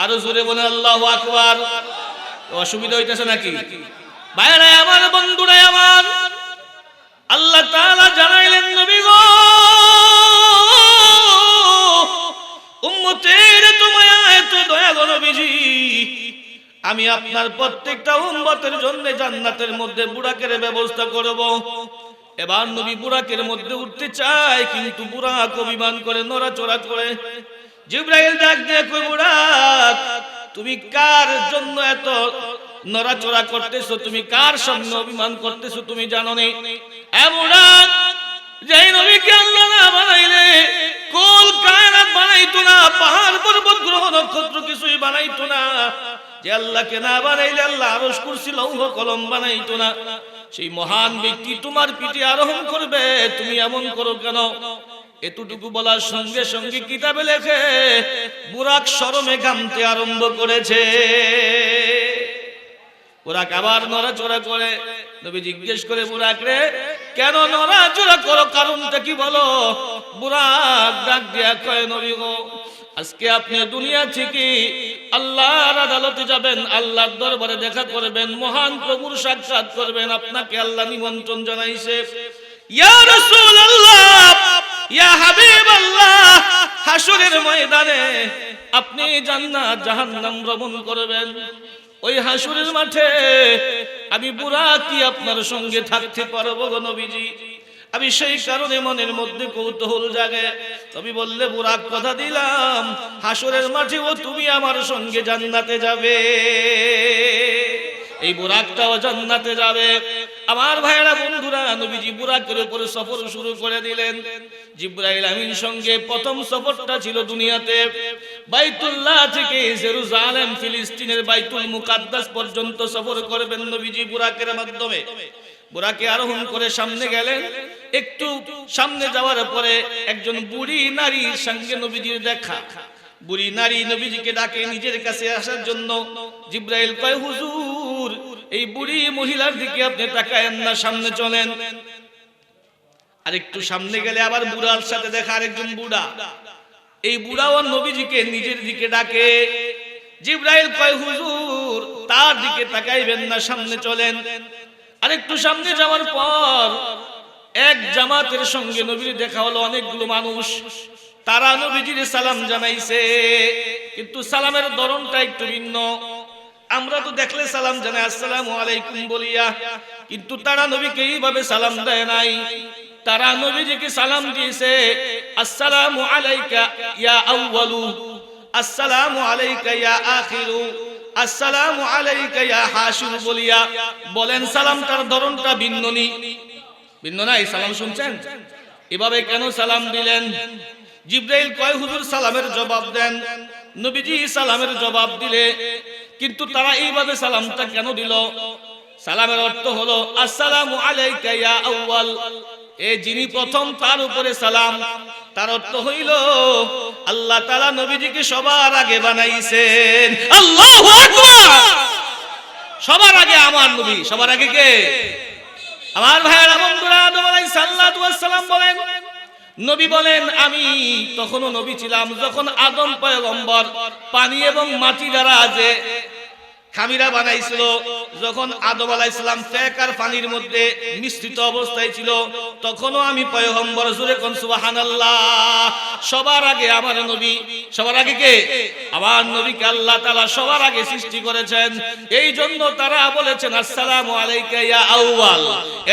A: আরো জোরে বলে আল্লাহু আকবার। অসুবিধা হইতেছে নাকি? ভাইরা আমার, বন্ধুরা আমার, আল্লাহ তাআলা জানাইলেন, নবী গো, উম্মতের তোমায় এত দয়া গো নবীজি, আমি আপনার প্রত্যেকটা উম্মতের জন্য জান্নাতের মধ্যে বুরাকের ব্যবস্থা করব। এবার নবী বুরাকের মধ্যে উঠতে চায়, কিন্তু বুরাক অভিমান করে, নড়াচড়া করে। জিবরাইল ডাক দিয়ে কই, বুরাক, তুমি কার জন্য এত নড়াচড়া করতেছো? তুমি কার সামনে অভিমান করতেছো? তুমি জানো না? বুরাক, যেই নবীকে আল্লাহ না বানাইলে কুল কায়নাত বানাইতো না, পাহাড় পর্বত গ্রহ নক্ষত্র কিছুই বানাইতো না, যে আল্লাহকে না বানাইলে আল্লাহ আরশ কুরসি লৌহ কলম বানাইতো না, সেই মহান ব্যক্তি তোমার পিঠে আরোহণ করবে, তুমি এমন করো কেন? এতটুকু বলার সঙ্গে সঙ্গে কিতাবে লেখে বুরাক শরমে ঘামতে আরম্ভ করেছে। বুরাক আবার নড়াচড়া করে। নবী জিজ্ঞেস করে, বুরাক রে, কেন নড়াচড়া করো? কারণটা কি বলো? বুরাক ডাক দিয়া কয়, নবী গো, আজকে আপনি দুনিয়া থেকে আল্লাহর আদালতে যাবেন, আল্লাহর দরবারে দেখা করবেন, মহান প্রভুর সাক্ষাৎ করবেন। আপনাকে আল্লাহ নিমন্ত্রণ জানাইছে। ইয়া রাসূলুল্লাহ, ইয়া হাবিবাল্লাহ, হাসরের ময়দানে আপনি জান্নাত জাহান্নাম ভ্রমণ করবেন। ওই হাসরের মাঠে আমি বুরাক কি আপনার সঙ্গে থাকতে পারবো গো নবীজি? আমি সেই কারণে মনের মধ্যে কৌতূহল জাগে। তুমি বললে, বুরাক, কথা দিলাম হাসরের মাঠেও তুমি আমার সঙ্গে জান্নাতে যাবে। এই বুরাকটাও জান্নাতে যাবে। আমার ভাইরা, বন্ধুরা, নবীজি বুরাকের উপরে সফর শুরু করে দিলেন। জিবরাইল আমিন সঙ্গে প্রথম সফরটা ছিল দুনিয়াতে, বাইতুল্লাহ থেকে জেরুজালেম ফিলিস্তিনের বাইতুল মুকাদ্দাস পর্যন্ত সফর করবেন নবীজি বুরাকের মাধ্যমে। বুরাকে আরোহণ করে সামনে গেলেন। একটু সামনে যাওয়ার পরে একজন বুড়ি নারীর সঙ্গে নবীজির দেখা। বুড়ি নারী নবীজিকে ডাকে নিজের কাছে আসার জন্য। জিবরাইল কয়, হুজুর, এই বুড়ি মহিলার দিকে আপনি তাকায়েন না, সামনে চলেন। আর একটু সামনে গেলে আবার বুড়ার সাথে দেখা, আরেকজন বুড়া। এই বুড়াও নবীজিকে নিজের দিকে ডাকে। জিবরাইল কয়, হুজুর, তার দিকে তাকাইবেন না, সামনে চলেন। আরেকটু সামনে যাওয়ার পর এক জামাতের সঙ্গে নবীর দেখা হলো। অনেকগুলো মানুষ, তারা নবীজির সালাম জানাইছে, কিন্তু সালামের ধরনটা একটু ভিন্ন। আমরা তো দেখলে সালাম জানাই আসসালামু আলাইকুম বলিয়া, কিন্তু তারা নবীকে এইভাবে সালাম দেয় নাই। তারা নবীজিকে সালাম দিয়েছে আসসালামু আলাইকা ইয়া আউয়ালু, আসসালামু আলাইকা ইয়া আখিরু, আসসালামু আলাইকা ইয়া হাশির বলিয়া। বলেন, সালামটার ধরনটা ভিন্ন নি? ভিন্ন না? এই সালাম শুনছেন? এভাবে কেন সালাম দিলেন? জিবরাইল কয়, হুজুর, সালামের জবাব দেন। নবীজি সালামের জবাব দিলে, কিন্তু তারা এইভাবে সালামটা কেন দিল? সালামের অর্থ হলো আসসালামু আলাইকা ইয়া আউয়াল, এ যিনি প্রথম তার উপরে সালাম। তার অর্থ হইল আল্লাহ তাআলা নবীজিকে সবার আগে বানাইছেন। আল্লাহু আকবার! সবার আগে আমার নবী। সবার আগে কে? আমার ভাইয়েরা, বন্ধুরা, আদম আলাইহিস সালাতু ওয়াস সালাম বলেন, নবী বলেন, আমি তখনও নবী ছিলাম যখন আদম পয়গম্বর পানি এবং মাটি দ্বারা যে খামিরা বানাইছিল, যখন আদম আলাইহিস সালাম ফেক আর পানির মধ্যে মিশ্রিত অবস্থায় ছিল, তখনও আমি পয়গম্বর। জোরে কোন সুবহানাল্লাহ! সবার আগে আমার নবী। সবার আগে কে? আমার নবীকে আল্লাহ তাআলা সবার আগে সৃষ্টি করেছেন। এই জন্য তারা বলেছেন আসসালামু আলাইকা ইয়া আউয়াল,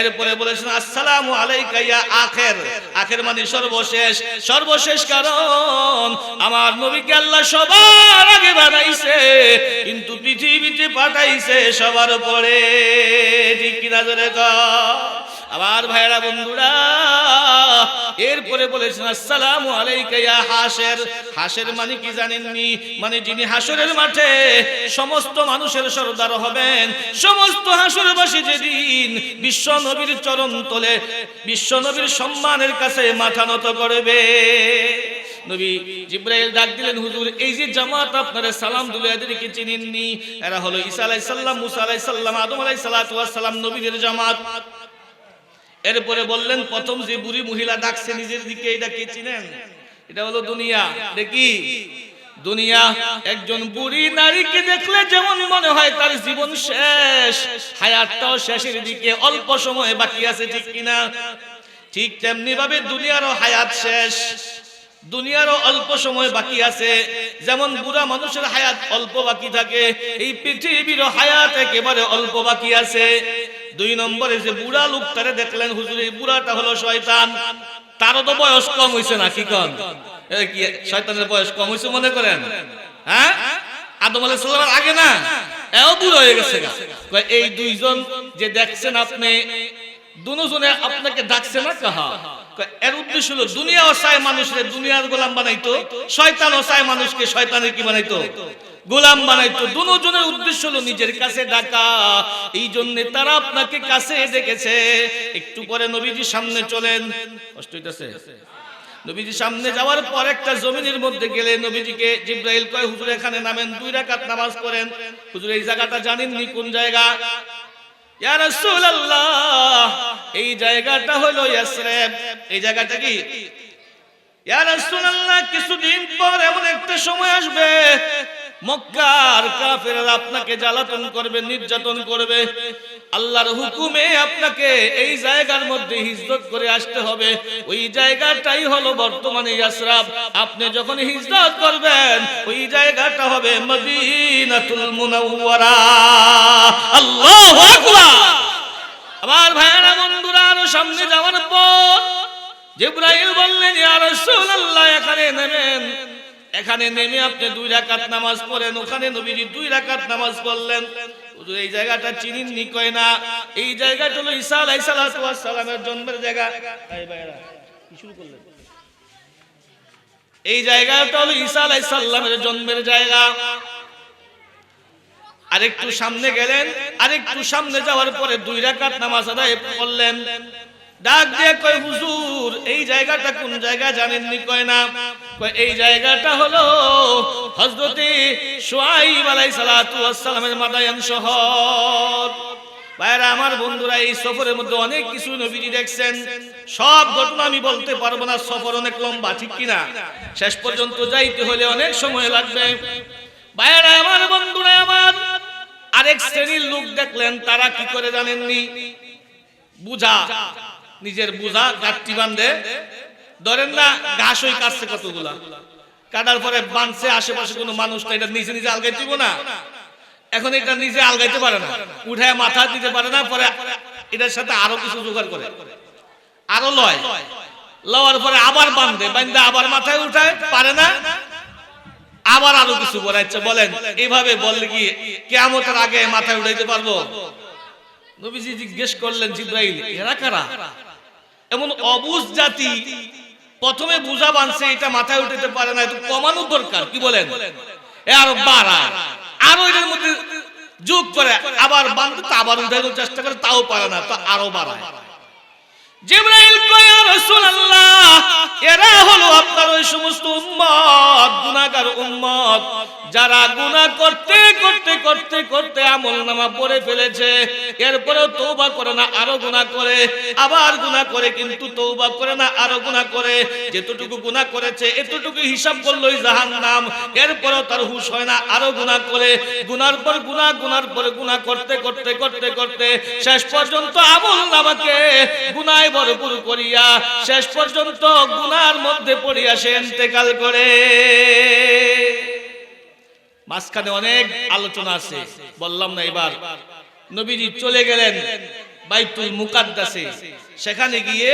A: এরপরে বলেছেন আসসালামু আলাইকা ইয়া আখির। আখির মানে সর্বশেষ। সর্বশেষ কারণ আমার নবীকে আল্লাহ সবার আগে বানাইছে, কিন্তু পৃথিবীতে পাঠাইছে সবার উপরে। ঠিক কিনা জোরে কর। আমার ভাইরা, বন্ধুরা, এরপরে বলেছেন আসসালামু আলাইকা ইয়া হাশির। হাশির মানে কি জানেননি? মানে যিনি হাসরের মাঠে সমস্ত মানুষের সরদার হবেন। সমস্ত হাসরবাসী যেদিন বিশ্ব নবীর চরণ তলে বিশ্ব নবীর সম্মানের কাছে মাথা নত করবে। নবী জিবরাইল ডাক দিলেন, হুজুর এই যে জামাত আপনারা সালাম দিল এদেরকে চিনেননি? এরা হলো ঈসা আলাইহিস সালাম, মুসা আলাইহিস সালাম, আদম আলাইহিস সালাতু ওয়াস সালাম নবীদের জামাত। এরপরে বললেন, প্রথম যে বুড়ি মহিলা ডাকছে নিজের দিকে, এটা কে চিনেন? এটা হলো দুনিয়া। দেখি দুনিয়া, একজন বুড়ি নারীকে দেখলে যেমন মনে হয় তার জীবন শেষ, হায়াতটাও শেষের দিকে, অল্প সময় বাকি আছে, ঠিক কিনা? ঠিক তেমনি ভাবে দুনিয়ারও হায়াত শেষ, দুনিয়ারও অল্প সময় বাকি আছে। যেমন বুড়া মানুষের হায়াত অল্প বাকি থাকে, এই পৃথিবীরও হায়াত একেবারে অল্প বাকি আছে। দুই নম্বরে যে বুড়া লোকটারে দেখলেন হুজুর, এই বুড়াটা হলো শয়তান। তারও তো বয়স কম হইছে না, কি কন? কি শয়তানের বয়স কম হইছে মনে করেন? হ্যাঁ, আদম আলাইহিস সালামের আগে না, এও বুড়ো হয়ে গেছে। এই দুইজন যে দেখছেন আপনি, দুজনে আপনাকে ডাকছে না কাহা? এর উদ্দেশ্য হলো দুনিয়াও চায় মানুষকে দুনিয়ার গোলাম বানাইতো, শয়তানও চায় মানুষকে শয়তানের কি বানাইতো? গোলাম বানাইতো। দুজনের উদ্দেশ্য হলো নিজের কাছে ডাকা। এই জন্য তারা আপনাকে কাছে ডেকেছে। একটু পরে নবীজি সামনে চলেন, কষ্ট হইতাছে। নবীজি সামনে যাওয়ার পর একটা জমিনের মধ্যে গেলে নবীজিকে জিবরাইল কয়, হুজুর এখানে নামেন, 2 রাকাত নামাজ পড়েন। হুজুর এই জায়গাটা জানেননি কোন জায়গা? ইয়া রাসূলুল্লাহ, এই জায়গাটা হলো ইয়াসরিব। এই জায়গাটা কি? ইয়া রাসূলুল্লাহ, কিছুদিন পর এমন একটা সময় আসবে মক্কার কাফেররা আপনাকে জ্বালাতন করবে, নির্যাতন করবে। আল্লাহর হুকুমে আপনাকে এই জায়গার মধ্যে হিজরত করে আসতে হবে। ওই জায়গাটাই হলো বর্তমানে ইয়াসরিব। আপনি যখন হিজরত করবেন ওই জায়গাটা হবে মদিনাতুল মুনাওয়ারা। আল্লাহু আকবার। আমার ভাইয়েরা বন্ধুরা, আরো সামনে যাওয়ার পর জিবরাইল বললেন, ইয়া রাসূলুল্লাহ এখানে নেমেন। এখানে নেমে আপনি 2 রাকাত নামাজ পড়েন। ওখানে নবীজি 2 রাকাত নামাজ পড়লেন। হুজুর এই জায়গাটা চিনেননি? কয় না, এই জায়গাটা হলো ঈসা আলাইহিস সালাতু ওয়াস সালামের জন্মের জায়গা। এই ভাইরা কি শুরু করলেন? এই জায়গাটা হলো ঈসা আলাইহিস সালামের জন্মের জায়গা। আরেকটু সামনে গেলেন, আরেকটু সামনে যাওয়ার পরে 2 রাকাত নামাজ আদায় করলেন। ডাক দিয়ে কয়, হুজুর এই জায়গাটা কোন জায়গা জানেননি? কয় না। কয় এই জায়গাটা হলো হযরতে শুআয়ব আলাইহিস সালাতু ওয়াস সালামের মাদায়ান শহর। ভাইরা আমার বন্ধুরা, এই সফরের মধ্যে অনেক কিছু নবীজি দেখছেন। সব ঘটনা আমি বলতে পারবো না, সফর অনেক লম্বা, ঠিক কিনা? শেষ পর্যন্ত যাইতে হলে অনেক সময় লাগবে। ভাইরা আমার বন্ধুরা আমার, আরেক শ্রেণীর লোক দেখলেন, তারা কি করে জানেননি? বুঝা, নিজের বুঝা গাঁটটি বাঁধে, ধরেন না ঘাস ওই কাটছে কতগুলা, কাটার পরে বাঁধছে, আশেপাশে কোনো মানুষ না, এটা নিজে নিজে আলগাই দিব না। এখন এটা নিজে আলগাইতে পারে না, উঠায় মাথা দিতে পারে না, পরে এটার সাথে আরো কিছু জোগাড় করে, আরো লয়, লওয়ার পরে আবার বাঁধে, বাঁধে আবার মাথায় উঠায়, পারে না, আবার আরো কিছু করাচ্ছে। বলেন এইভাবে বললে কি কিয়ামতের আগে মাথায় উঠাইতে পারবো? নবীজি জিজ্ঞেস করলেন, জিবরাইল এরা কারা? এমন অবুঝ জাতি, প্রথমে বুঝা বানছে, এটা মাথায় উঠাতে পারে না, এটা কমানোর দরকার। কি বলেন? এ আরো বাড়ায়, আরো এর মধ্যে যোগ করে, আবার বানতে তো আবার উঠানোর চেষ্টা করে, তাও পারে না, তো আরো বাড়ায়। জিবরাইল কয়, ইয়া রাসূলুল্লাহ এরা হলো আপনার ওই সমস্ত উম্মত, গুনাহগার উম্মত, যারা গুনাহ করতে করতে করতে করতে আমলনামা পড়ে ফেলেছে, এরপরেও তওবা করে না, আরো গুনাহ করে, আবার গুনাহ করে কিন্তু তওবা করে না, আরো গুনাহ করে। যতটুকু গুনাহ করেছে এতটুকু হিসাব করলেই জাহান্নাম, এরপরেও তার হুঁশ হয় না, আরো গুনাহ করে, গুনার পর গুনাহ, গুনার পর গুনাহ করতে করতে করতে করতে শেষ পর্যন্ত আমলনামাকে গুনাহে ভরপুর করিয়া শেষ পর্যন্ত গুনার মধ্যে পড়িয়া সে ইন্তেকাল করে। মাঝখানে অনেক আলোচনা আছে, বললাম না। এবার নবীজি চলে গেলেন বাইতুল মুকাদ্দাসে। সেখানে গিয়ে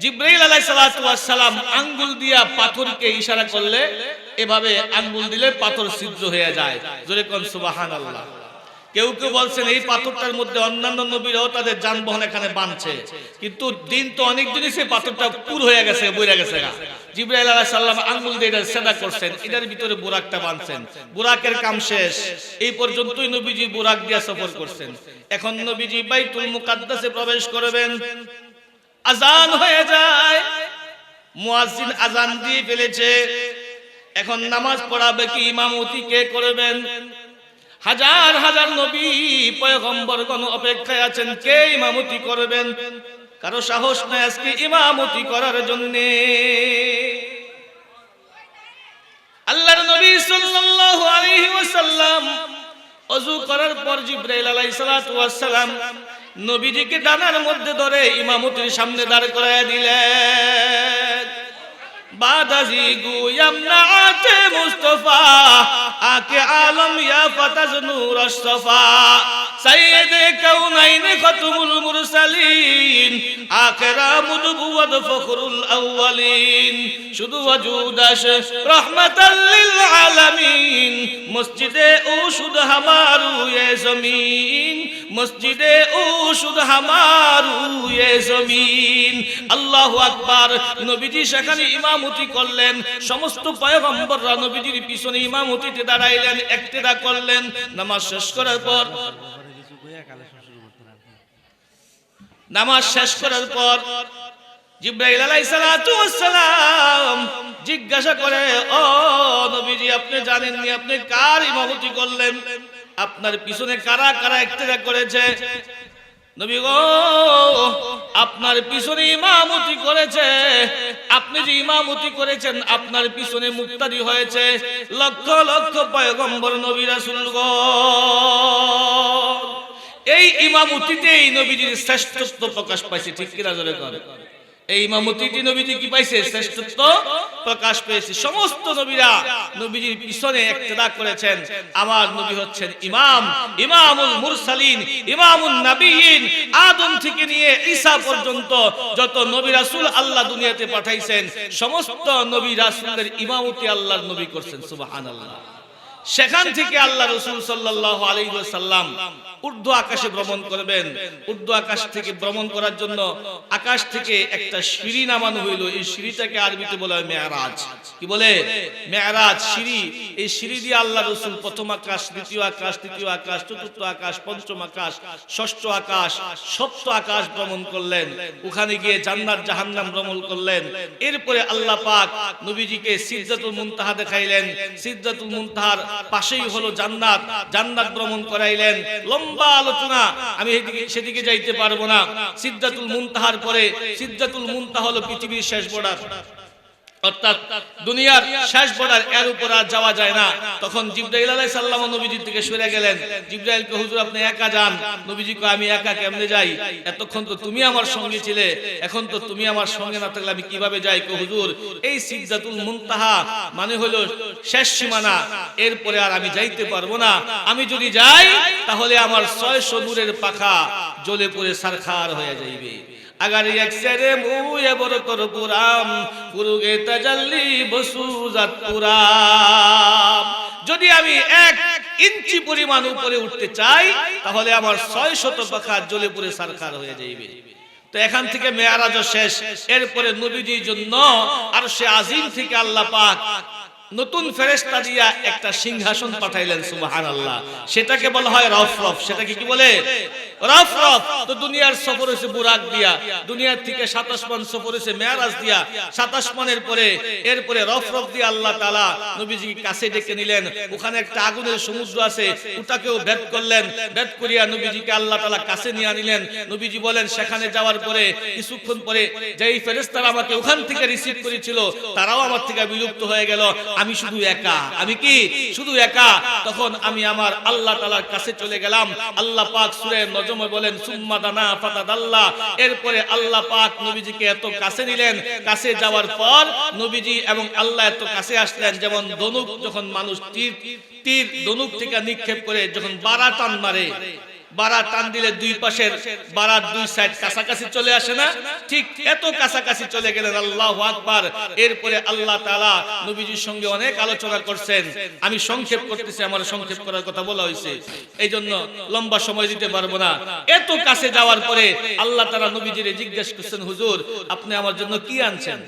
A: জিবরাইল আলাইহিস সালাতু ওয়াস সালাম আঙ্গুল দিয়া পাথরকে ইশারা করলে, এভাবে আঙ্গুল দিলে পাথর ছিদ্র হয়ে যায়। জোরে কোন সুবহানাল্লাহ। কেউ কেউ বলছেন এই পাথরটার মধ্যে অন্যান্য নবীরাও তাদের যানবাহন এখানে বাঁধছে, কিন্তু দিন তো অনেক দিনই সে পাথরটা পুর হয়ে গেছে, বইরা গেছে। জিবরাইল আলাইহিস সালাম আঙ্গুল দিয়ে এটা সেদা করছেন, এটার ভিতরে বুরাকটা বাঁধছেন, বুরাকের কাম শেষ। এই পর্যন্তই নবীজি বুরাক দিয়া সফর করছেন। এখন নবীজি বাইতুল মুকাদ্দাসে প্রবেশ করবেন, আযান হয়ে যায়। মুয়াজ্জিন আজান দিয়ে ফেলেছে, এখন নামাজ পড়াবে কি, ইমামতি কে করবেন? হাজার হাজার নবী পয়গম্বরগণ অপেক্ষায় আছেন, কে ইমামতি করবেন? কারো সাহস নাই আজকে ইমামতি করার জন্য। আল্লাহর নবী সাল্লাল্লাহু আলাইহি ওয়াসাল্লাম ওযু করার পর জিবরাইল আলাইহিস সালাতু ওয়াস সালাম নবীজিকে ডানার মধ্যে ধরে ইমামতির সামনে দাঁড় করায় দিলেন। বাদাজি গুয়ামনাতে মুস্তাফা আকে আলম ইয়া ফাতাজ নূর আশফা সাইয়্যিদে কাউনাইন খাতমুল মুরসালিন আখরামুদ বুওয়াদ ফখরুল আউয়ালিন শুধু ওয়াজুদাশ রাহমাতাল লিল আলামিন মসজিদে ও শুধু হামারু এ জমিন মসজিদে ও শুধু হামারু এ জমিন। আল্লাহু আকবার। নবীজি সেখানে ইমামতি করলেন, সমস্ত পয়গম্বররা নবীজির পিছনে ইমামতিতে দাঁড়াইলেন, ইক্তেদা করলেন। নামাজ শেষ করার পর জিবরাইল আলাইহিস সালাতু ওয়াস সালাম জিজ্ঞাসা করে, ও নবীজি আপনি জানেননি আপনি কার ইমামতি করলেন? আপনার পিছনে কারা কারা ইক্তেদা করেছে? নবী গো, আপনার পিছনে ইমামতি করেছে, আপনি যে ইমামতি করেছেন আপনার পিছনে মুক্তাদি হয়েছে লক্ষ লক্ষ পয়গম্বর নবী রাসূলগণ। এই ইমামতিতেই নবীজির শ্রেষ্ঠত্ব প্রকাশ পাইছে, ঠিক কিনা জোরে করে? এই ইমামতিতে নবীজি কি পাইছে? শ্রেষ্ঠত্ব প্রকাশ পেয়েছে। সমস্ত নবীরা নবীজির পিছনে ইক্তেদা করেছেন। আমার নবী হচ্ছেন ইমাম, ইমামুল মুরসালিন, ইমামুন নবিয়িন। আদম থেকে নিয়ে ঈসা পর্যন্ত যত নবী রাসূল আল্লাহ দুনিয়াতে পাঠাইছেন সমস্ত নবী রাসূলদের ইমামতি আল্লাহর নবী করছেন। সুবহানাল্লাহ। সেখান থেকে আল্লাহ রাসূল সাল্লাল্লাহু আলাইহি ওয়াসাল্লাম ঊর্ধ্ব আকাশে ভ্রমণ করবেন। ঊর্ধ্ব আকাশ থেকে ভ্রমণ করার জন্য আকাশ থেকে একটা সিঁড়ি নামানো হইল। এই সিঁড়িটাকে আরবিতে বলা হয় মেরাজ। কি বলে? মেরাজ সিঁড়ি। এই সিঁড়ি দিয়ে আল্লাহ রাসূল প্রথম আকাশ, দ্বিতীয় আকাশ, তৃতীয় আকাশ, চতুর্থ আকাশ, পঞ্চম আকাশ, ষষ্ঠ আকাশ, সপ্তম আকাশ ভ্রমণ করলেন। ওখানে গিয়ে জান্নাত জাহান্নাম ভ্রমণ করলেন। এরপরে আল্লাহ পাক নবীজিকে সিদরাতুল মুনতাহা দেখাইলেন। সিদরাতুল মুনতাহার পাশেই হলো জান্নাত। জান্নাত ভ্রমণ করাইলেন। লম্বা আলোচনা, আমি সেদিকে যাইতে পারবো না। সিদরাতুল মুনতাহার পরে, সিদরাতুল মুনতাহা হলো পৃথিবীর শেষ বর্ডার, অর্থাৎ দুনিয়ার শেষ বর্ডার, এর উপর আর যাওয়া যায় না। তখন জিবরাইল আলাইহিস সালাম নবীজির দিকে সরে গেলেন। জিবরাইলকে, হুজুর আপনি একা যান। নবীজি কয়, আমি একা কেমনে যাই? এতক্ষণ তো তুমি আমার সঙ্গে ছিলে, এখন তো তুমি আমার সঙ্গে না থাকলে আমি কিভাবে যাই? কয়, হুজুর এই সিদরাতুল মুনতাহা মানে হলো শেষ সীমানা, এরপরে আর আমি যাইতে পারবো না। আমি যদি যাই তাহলে আমার 600 নূরের পাখা জ্বলে পড়ে সারখার হয়ে যাইবে। अगर एक सेरे मुए बरतर पुराम पुरुगे तजल्ली बसुजात पुराम। যদি আমি 1 ইঞ্চি পরিমাণ উপরে উঠতে চাই তাহলে আমার 600 পাখা জ্বলে পুড়ে সারখার হয়ে যাইবে। তো এখান থেকে মেরাজও শেষ। এরপরে নবীজির জন্য আরশে আজিম থেকে আল্লাহ পাক নতুন ফেরেশতা দিয়া একটা সিংহাসন পাঠাইলেন। সুবহানাল্লাহ। সেটাকে বলা হয় রফরফ। সেটাকে কি বলে? রফরফ। তো দুনিয়ার সফর হইছে বুরাক দিয়া, দুনিয়ার থেকে 27 মান সফর হইছে মেরাজ দিয়া। 27 মানের পরে এরপরে রফরফ দিয়ে আল্লাহ তাআলা নবীজিকে কাছে ডেকে নিলেন। ওখানে একটা আগুনের সমুদ্র আছে, ওটাকেও ভেদ করলেন। ভেদ করিয়া নবীজিকে আল্লাহ তাআলা কাছে নিয়ে আনিলেন। নবীজি বলেন, সেখানে যাওয়ার পরে কিছুক্ষণ পরে যেই ফেরেশতারা আমাকে ওখান থেকে রিসিভ করেছিল তারাও আমার থেকে বিলুপ্ত হয়ে গেল। আমি শুধু একা। আমি কি? শুধু একা। তখন আমি আমার আল্লাহ তাআলার কাছে চলে গেলাম। আল্লাহ পাক সূরা নজমে বলেন, সুম্মা দানা ফাতাদাল্লা। এরপরে আল্লাহ পাক নবীজিকে এত কাছে নিলেন। কাছে যাওয়ার পর নবীজি এবং আল্লাহ এত কাছে আসলেন, যেমন ধনুক যখন মানুষ তীর ধনুক থেকে নিক্ষেপ করে যখন বাড়া টান মারে, বাড়া টান দিলে দুই পাশের বাড়ার দুই সাইড কাছাকাছি চলে আসে না? ঠিক এত কাছাকাছি চলে গেলেন। আল্লাহু আকবার। এরপরে আল্লাহ তাআলা নবীজির সঙ্গে অনেক আলোচনা করছেন। আমি সংক্ষেপ করতেছি, আমার সংক্ষেপ করার কথা বলা হয়েছে, এই জন্য লম্বা সময় দিতে পারবো না। এত কাছে যাওয়ার পরে আল্লাহ তাআলা নবীজিরে জিজ্ঞেস করছেন, হুজুর আপনি আমার জন্য কি আনছেন?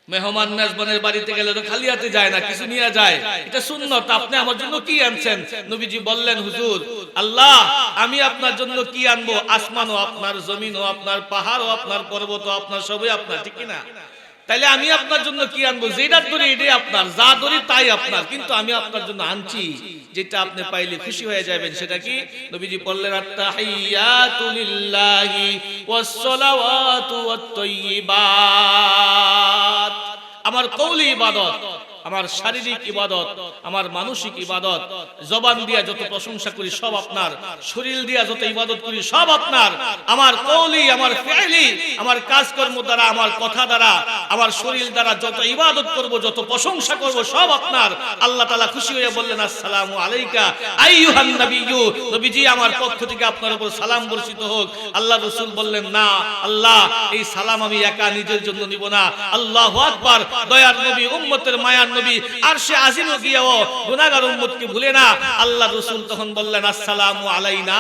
A: মেহমান মেজবানের বাড়িতে গেলে তো খালি হাতে যায় না, কিছু নিয়ে যায়, এটা সুন্নত। আপনি আমার জন্য কি আনছেন? নবীজি বললেন, হুজুর আল্লাহ আমি আপনার জন্য কি আনবো? আসমানও আপনার, জমিনও আপনার, পাহাড়ও আপনার, পর্বতও আপনার, সবই আপনার, ঠিক না? তাইলে আমি আপনার জন্য কি আনবো? যেটা ধরি এটাই আপনার, যা ধরি তাই আপনার, কিন্তু আমি আপনার জন্য আনছি যেটা আপনি পাইলে খুশি হয়ে যাবেন। সেটা কি? নবীজি বললেন আত-তাহিয়াতু লিল্লাহি ওয়াস-সালাওয়াতু ওয়াত-তাইয়্যিবাত। আমার কওলি ইবাদত, আমার শারীরিক ইবাদত, আমার মানসিক ইবাদত, জবান দিয়া যত প্রশংসা করি সব আপনার, শরীর দিয়া যত ইবাদত করি সব আপনার, আমার কওলি, আমার ফি'লি, আমার কাজকর্ম দ্বারা, আমার কথা দ্বারা, আমার শরীর দ্বারা যত ইবাদত করব, যত প্রশংসা করব সব আপনার। আল্লাহ তাআলা খুশি হয়ে বললেন আসসালামু আলাইকা আইয়ুহান নাবিয়্যু, নবীজি আমার পক্ষ থেকে আপনার উপর সালাম বর্ষিত হোক। আল্লাহ রাসূল বললেন না আল্লাহ, এই সালাম আমি একা নিজের জন্য নিব না। আল্লাহু আকবার। দয়ার নবী, উম্মতের মায়ার নবী, আরশে আজিমে গিয়েও গুনাহগার উম্মতকে ভুলে না। আল্লাহ রাসূল তখন বললেন আসসালামু আলাইনা,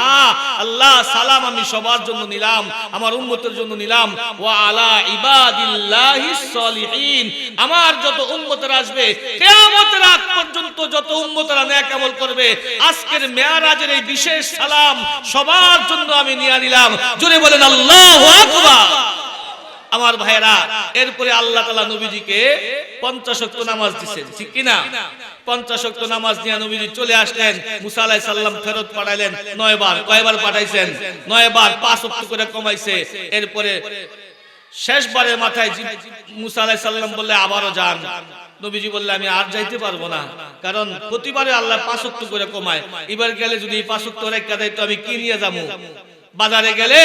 A: আল্লাহ সালাম আমি সবার জন্য নিলাম, আমার উম্মতের জন্য নিলাম, ওয়া আলা ইবাদিল্লাহিস সলিহিন, আমার যত উম্মতেরা আসবে কিয়ামতের আগ পর্যন্ত যত উম্মতেরা নেক আমল করবে, আজকের মেরাজের এই বিশেষ সালাম সবার জন্য আমি নিয়ে নিলাম। জোরে বলেন আল্লাহু আকবার। আমার ভাইরা, এরপরে আল্লাহ তাআলা নবীজিকে 50 ওয়াক্ত নামাজ দিবেন, ঠিক কি না? 50 ওয়াক্ত নামাজ নিয়ে নবীজি চলে আসলেন। মুসা আলাইহিস সালাম ফেরত পাঠাইলেন 9 বার। কয়বার পাঠাইছেন? 9 বার, 5 ওয়াক্ত করে কমাইছে। এরপরে শেষবারের মাথায় মুসা আলাইহিস সালাম বললে আবারও যান। নবীজি বললে আমি আর যাইতে পারবো না, কারণ প্রতিবারে আল্লাহ 5 ওয়াক্ত করে কমায়, এবার গেলে যদি 5 ওয়াক্ত রেখে দেয় তো আমি কি নিয়ে যাবো? বাজারে গেলে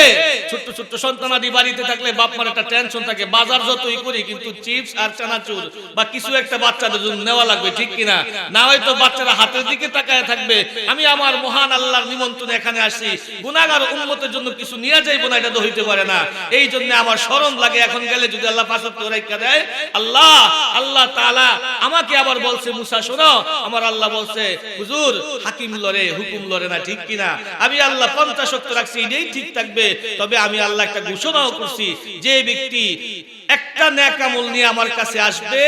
A: ছোট্ট ছোট্ট সন্তানাদি বাড়িতে থাকলে বাপ মার একটা টেনশন থাকে, বাজার যতই করি কিন্তু চিপস আর চানাচুর বা কিছু একটা বাচ্চাদের জন্য নেওয়া লাগবে, ঠিক কিনা? না হয়তো বাচ্চারা হাতের দিকে তাকায় থাকবে। আমি আমার মহান আল্লাহর নিমন্ত্রণে এখানে আসি, গুনাহগার উম্মতের জন্য কিছু নিয়ে যাইবো না, এটা তো হইতে পারে না। এই জন্য আমার শরম লাগে, এখন গেলে যদি আল্লাহ 5 ওয়াক্ত রাখা দেয়। আল্লাহ তাআলা আমাকে আবার বলছে, মুসা শোনো, আমার আল্লাহ বলছে হুজুর হাকিম লরে হুকুম লরে না, ঠিক কিনা? আমি আল্লাহ 50 ওয়াক্ত রাখছি, ঠিক থাকবে। তবে আমি আল্লাহ একটা ঘোষণাও করছি, যে ব্যক্তি একটা নেক আমল নিয়ে আমার কাছে আসবে,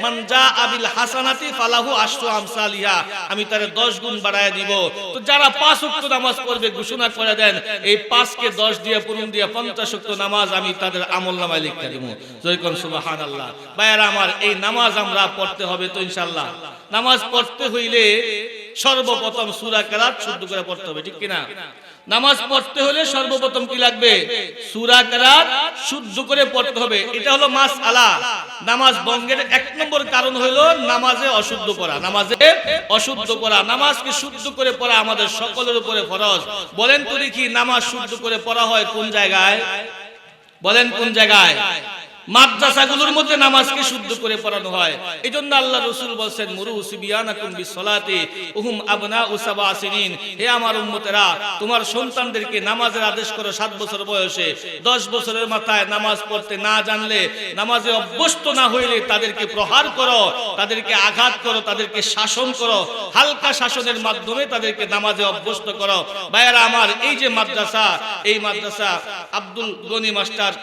A: মান জাআ বিল হাসানাতি ফালাহু আশরু আমসালিহা, আমি তারে 10 গুণ বাড়ায় দিব। তো যারা 5 ওয়াক্ত নামাজ পড়বে ঘোষণা করে দেন, এই 5 কে 10 দিয়ে পূরণ দিয়ে 50 ওয়াক্ত নামাজ আমি তাদের আমলনামায় লিখে দেব। জয় কোন সুবহানাল্লাহ। ভাইরা আমার, এই নামাজ আমরা পড়তে হবে তো ইনশাআল্লাহ। নামাজ পড়তে হইলে সর্বপ্রথম সূরা কেরাত শুদ্ধ করে পড়তে হবে, ঠিক কিনা? নামাজ পড়তে হলে সর্বপ্রথম কি লাগবে? সূরা কেরাত শুদ্ধ করে পড়তে হবে। এটা হলো মাসআলা। নামাজ ভঙ্গের 1 নম্বর কারণ হলো নামাজে অশুদ্ধ করা। নামাজে অশুদ্ধ করা, নামাজকে শুদ্ধ করে পড়া আমাদের সকলের উপরে ফরজ। বলেন তো দেখি, নামাজ শুদ্ধ করে পড়া হয় কোন জায়গায়? বলেন কোন জায়গায়? মাদ্রাসাগুলোর মধ্যে নামাজকে শুদ্ধ করে পড়ানো হয়। এজন্য আল্লাহ রাসূল বলেন, মুরু সিবিয়ানাকুম বিসসালাতি উহুম আবনাউ 7 সিনিন, হে আমার উম্মতেরা, তোমার সন্তানদেরকে নামাজের আদেশ করো 7 বছর বয়সে। 10 বছরের মাথায় নামাজ পড়তে না জানলে, নামাজে অভ্যস্ত না হইলে তাদেরকে প্রহার করো, তাদেরকে আঘাত করো, তাদেরকে শাসন করো, হালকা শাসনের মাধ্যমে তাদেরকে নামাজে অভ্যস্ত করো। ভাইরা আমার, এই যে মাদ্রাসা, এই মাদ্রাসা আব্দুল গনি মাস্টার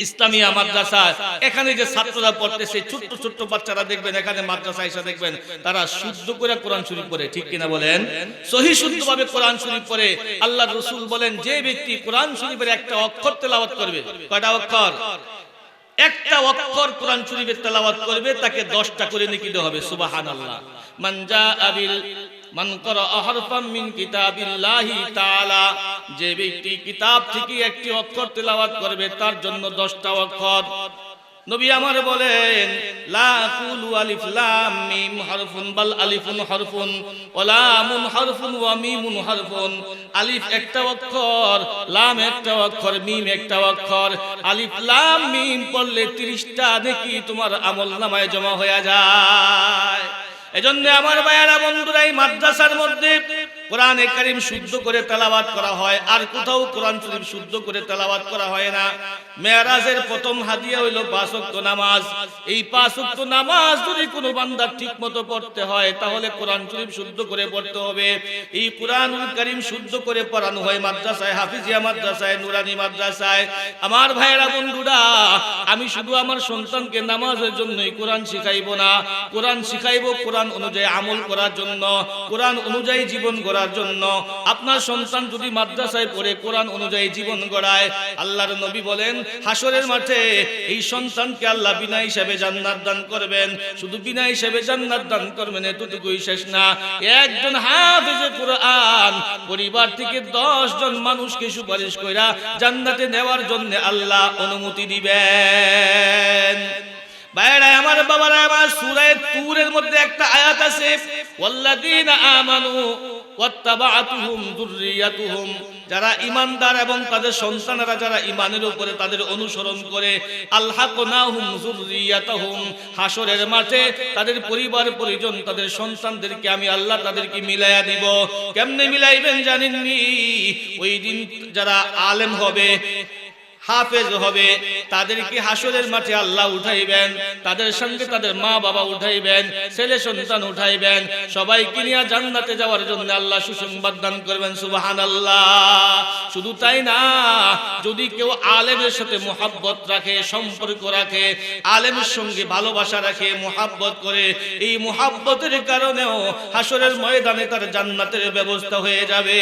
A: ইসলামিয়া মাদ্রাসা, এখানে যে ছাত্ররা পড়তেছে, ছোট্ট ছোট্ট বাচ্চারা দেখবেন এখানে মাদ্রাসা এসে দেখবেন তারা শুদ্ধ করে কোরআন শরীফ পড়ে, ঠিক কিনা বলেন? সহি শুদ্ধভাবে কোরআন শরীফ পড়ে। আল্লাহ রাসূল বলেন, যে ব্যক্তি কোরআন শরীফের একটা অক্ষর তেলাওয়াত করবে, কয়টা অক্ষর? একটা অক্ষর কোরআন শরীফের তেলাওয়াত করবে, তাকে 10টা করে নেকি দেওয়া হবে। সুবহানাল্লাহ। মান জাআ বিল মান ক্বারা হারফাম মিন কিতাবিল্লাহি তাআলা, যে ব্যক্তি কিতাব থেকে একটি অক্ষর তেলাওয়াত করবে তার জন্য 10টা অক্ষর। নবী আমার বলেন, লা কুলু আলিফ লাম মিম হারফুন বাল আলিফুন হারফুন ওয়া লামুন হারফুন ওয়া মিমুন হারফুন। আলিফ একটা অক্ষর, লাম একটা অক্ষর, মিম একটা অক্ষর। আলিফ লাম মিম পড়লে 30টা নেকি তোমার আমলনামায় জমা হয়ে যায়। এজন্য আমার ভাইয়েরা বন্ধুরা, এই মাদ্রাসার মধ্যে কোরআনে কারীম শুদ্ধ করে তেলাওয়াত করা হয়, আর কোথাও কোরআন শরীফ শুদ্ধ করে তেলাওয়াত করা হয় না। মেরাজের প্রথম হাদিয়া হইল 5 ওয়াক্ত নামাজ। এই 5 ওয়াক্ত নামাজ যদি কোনো বান্দা ঠিকমতো পড়তে হয়, তাহলে কোরআন শরীফ শুদ্ধ করে পড়তে হবে। এই কোরআনুল কারীম শুদ্ধ করে পড়ানো হয় মাদ্রাসায়, হাফিজিয়া মাদ্রাসায়, নুরানি মাদ্রাসায়। আমার ভাইয়েরা বন্ধুরা, আমি শুধু আমার সন্তানকে নামাজের জন্যই কোরআন শিখাইবো না, কোরআন শিখাইবো কোরআন অনুযায়ী আমল করার জন্য, কোরআন অনুযায়ী জীবন গড়ার গড়ার জন্য। আপনার সন্তান যদি মাদ্রাসায় পড়ে কোরআন অনুযায়ী জীবন গড়ায়, আল্লাহর নবী বলেন হাসরের মাঠে এই সন্তানকে আল্লাহ বিনা হিসাবে জান্নাত দান করবেন। শুধু বিনা হিসাবে জান্নাত দান করবেন এতটুকুই শেষ না, একজন হাফেজে কোরআন পরিবার থেকে 10 জন মানুষকে সুপারিশ কইরা জান্নাতে নেওয়ার জন্য আল্লাহ অনুমতি দিবেন। ভাইরা আমার, বাবারা আমার, সূরা তুরের মধ্যে একটা আয়াত আছে, ওয়াল্লাযীনা আমানু ওয়াত্তাবাআতুহুম যুররিয়াতুহুম, যারা ঈমানদার এবং তাদের সন্তানেরা যারা ঈমানের উপরে তাদের অনুসরণ করে, আলহাকনাহুম যুররিয়াতাহুম, হাসরের মাঠে তাদের পরিবার পরিজন তাদের সন্তানদেরকে আমি আল্লাহ তাদেরকে মিলাইয়া দিব। কেমনে মিলাইবেন জানেননি? ওই দিন যারা আলেম হবে, হাফেজ হবে, তাদেরকে হাসরের মাঠে আল্লাহ উঠাইবেন, তাদের সঙ্গে তাদের মা বাবা উঠাইবেন, ছেলে সন্তান উঠাইবেন, সবাইকে নিয়ে জান্নাতে যাওয়ার জন্য আল্লাহ সুসংবাদ দান করবেন। সুবহানাল্লাহ। শুধু তাই না, যদি কেউ আলেমের সাথে মুহাব্বত রাখে, সম্পর্ক রাখে, আলেমের সঙ্গে ভালোবাসা রাখে, মুহাব্বত করে, এই মুহাব্বতের কারণেও হাসরের ময়দানে তার জান্নাতের ব্যবস্থা হয়ে যাবে।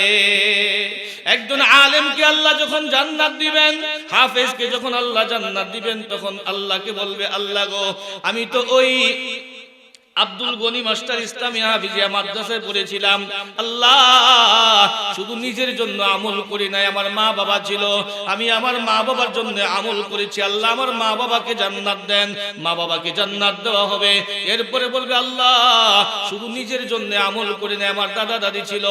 A: একজন আলেমকে আল্লাহ যখন জান্নাত দিবেন, হাফেজকে যখন আল্লাহ জান্নাত দিবেন, তখন আল্লাহকে বলবে, আল্লাহ গো, আমি তো ওই আব্দুল গনি মাস্টার ইসলামিয়া হাফিজিয়া মাদ্রাসায় পড়েছিলাম, আল্লাহ শুধু নিজের জন্য আমল করি নাই, আমার মা বাবা ছিল, আমি আমার মা বাবার জন্য আমল করেছি, আল্লাহ আমার মা বাবাকে জান্নাত দেন। মা বাবাকে জান্নাত দেওয়া হবে। এরপরে বলবে, আল্লাহ শুধু নিজের জন্য আমল করি নাই, আমার দাদা দাদি ছিল,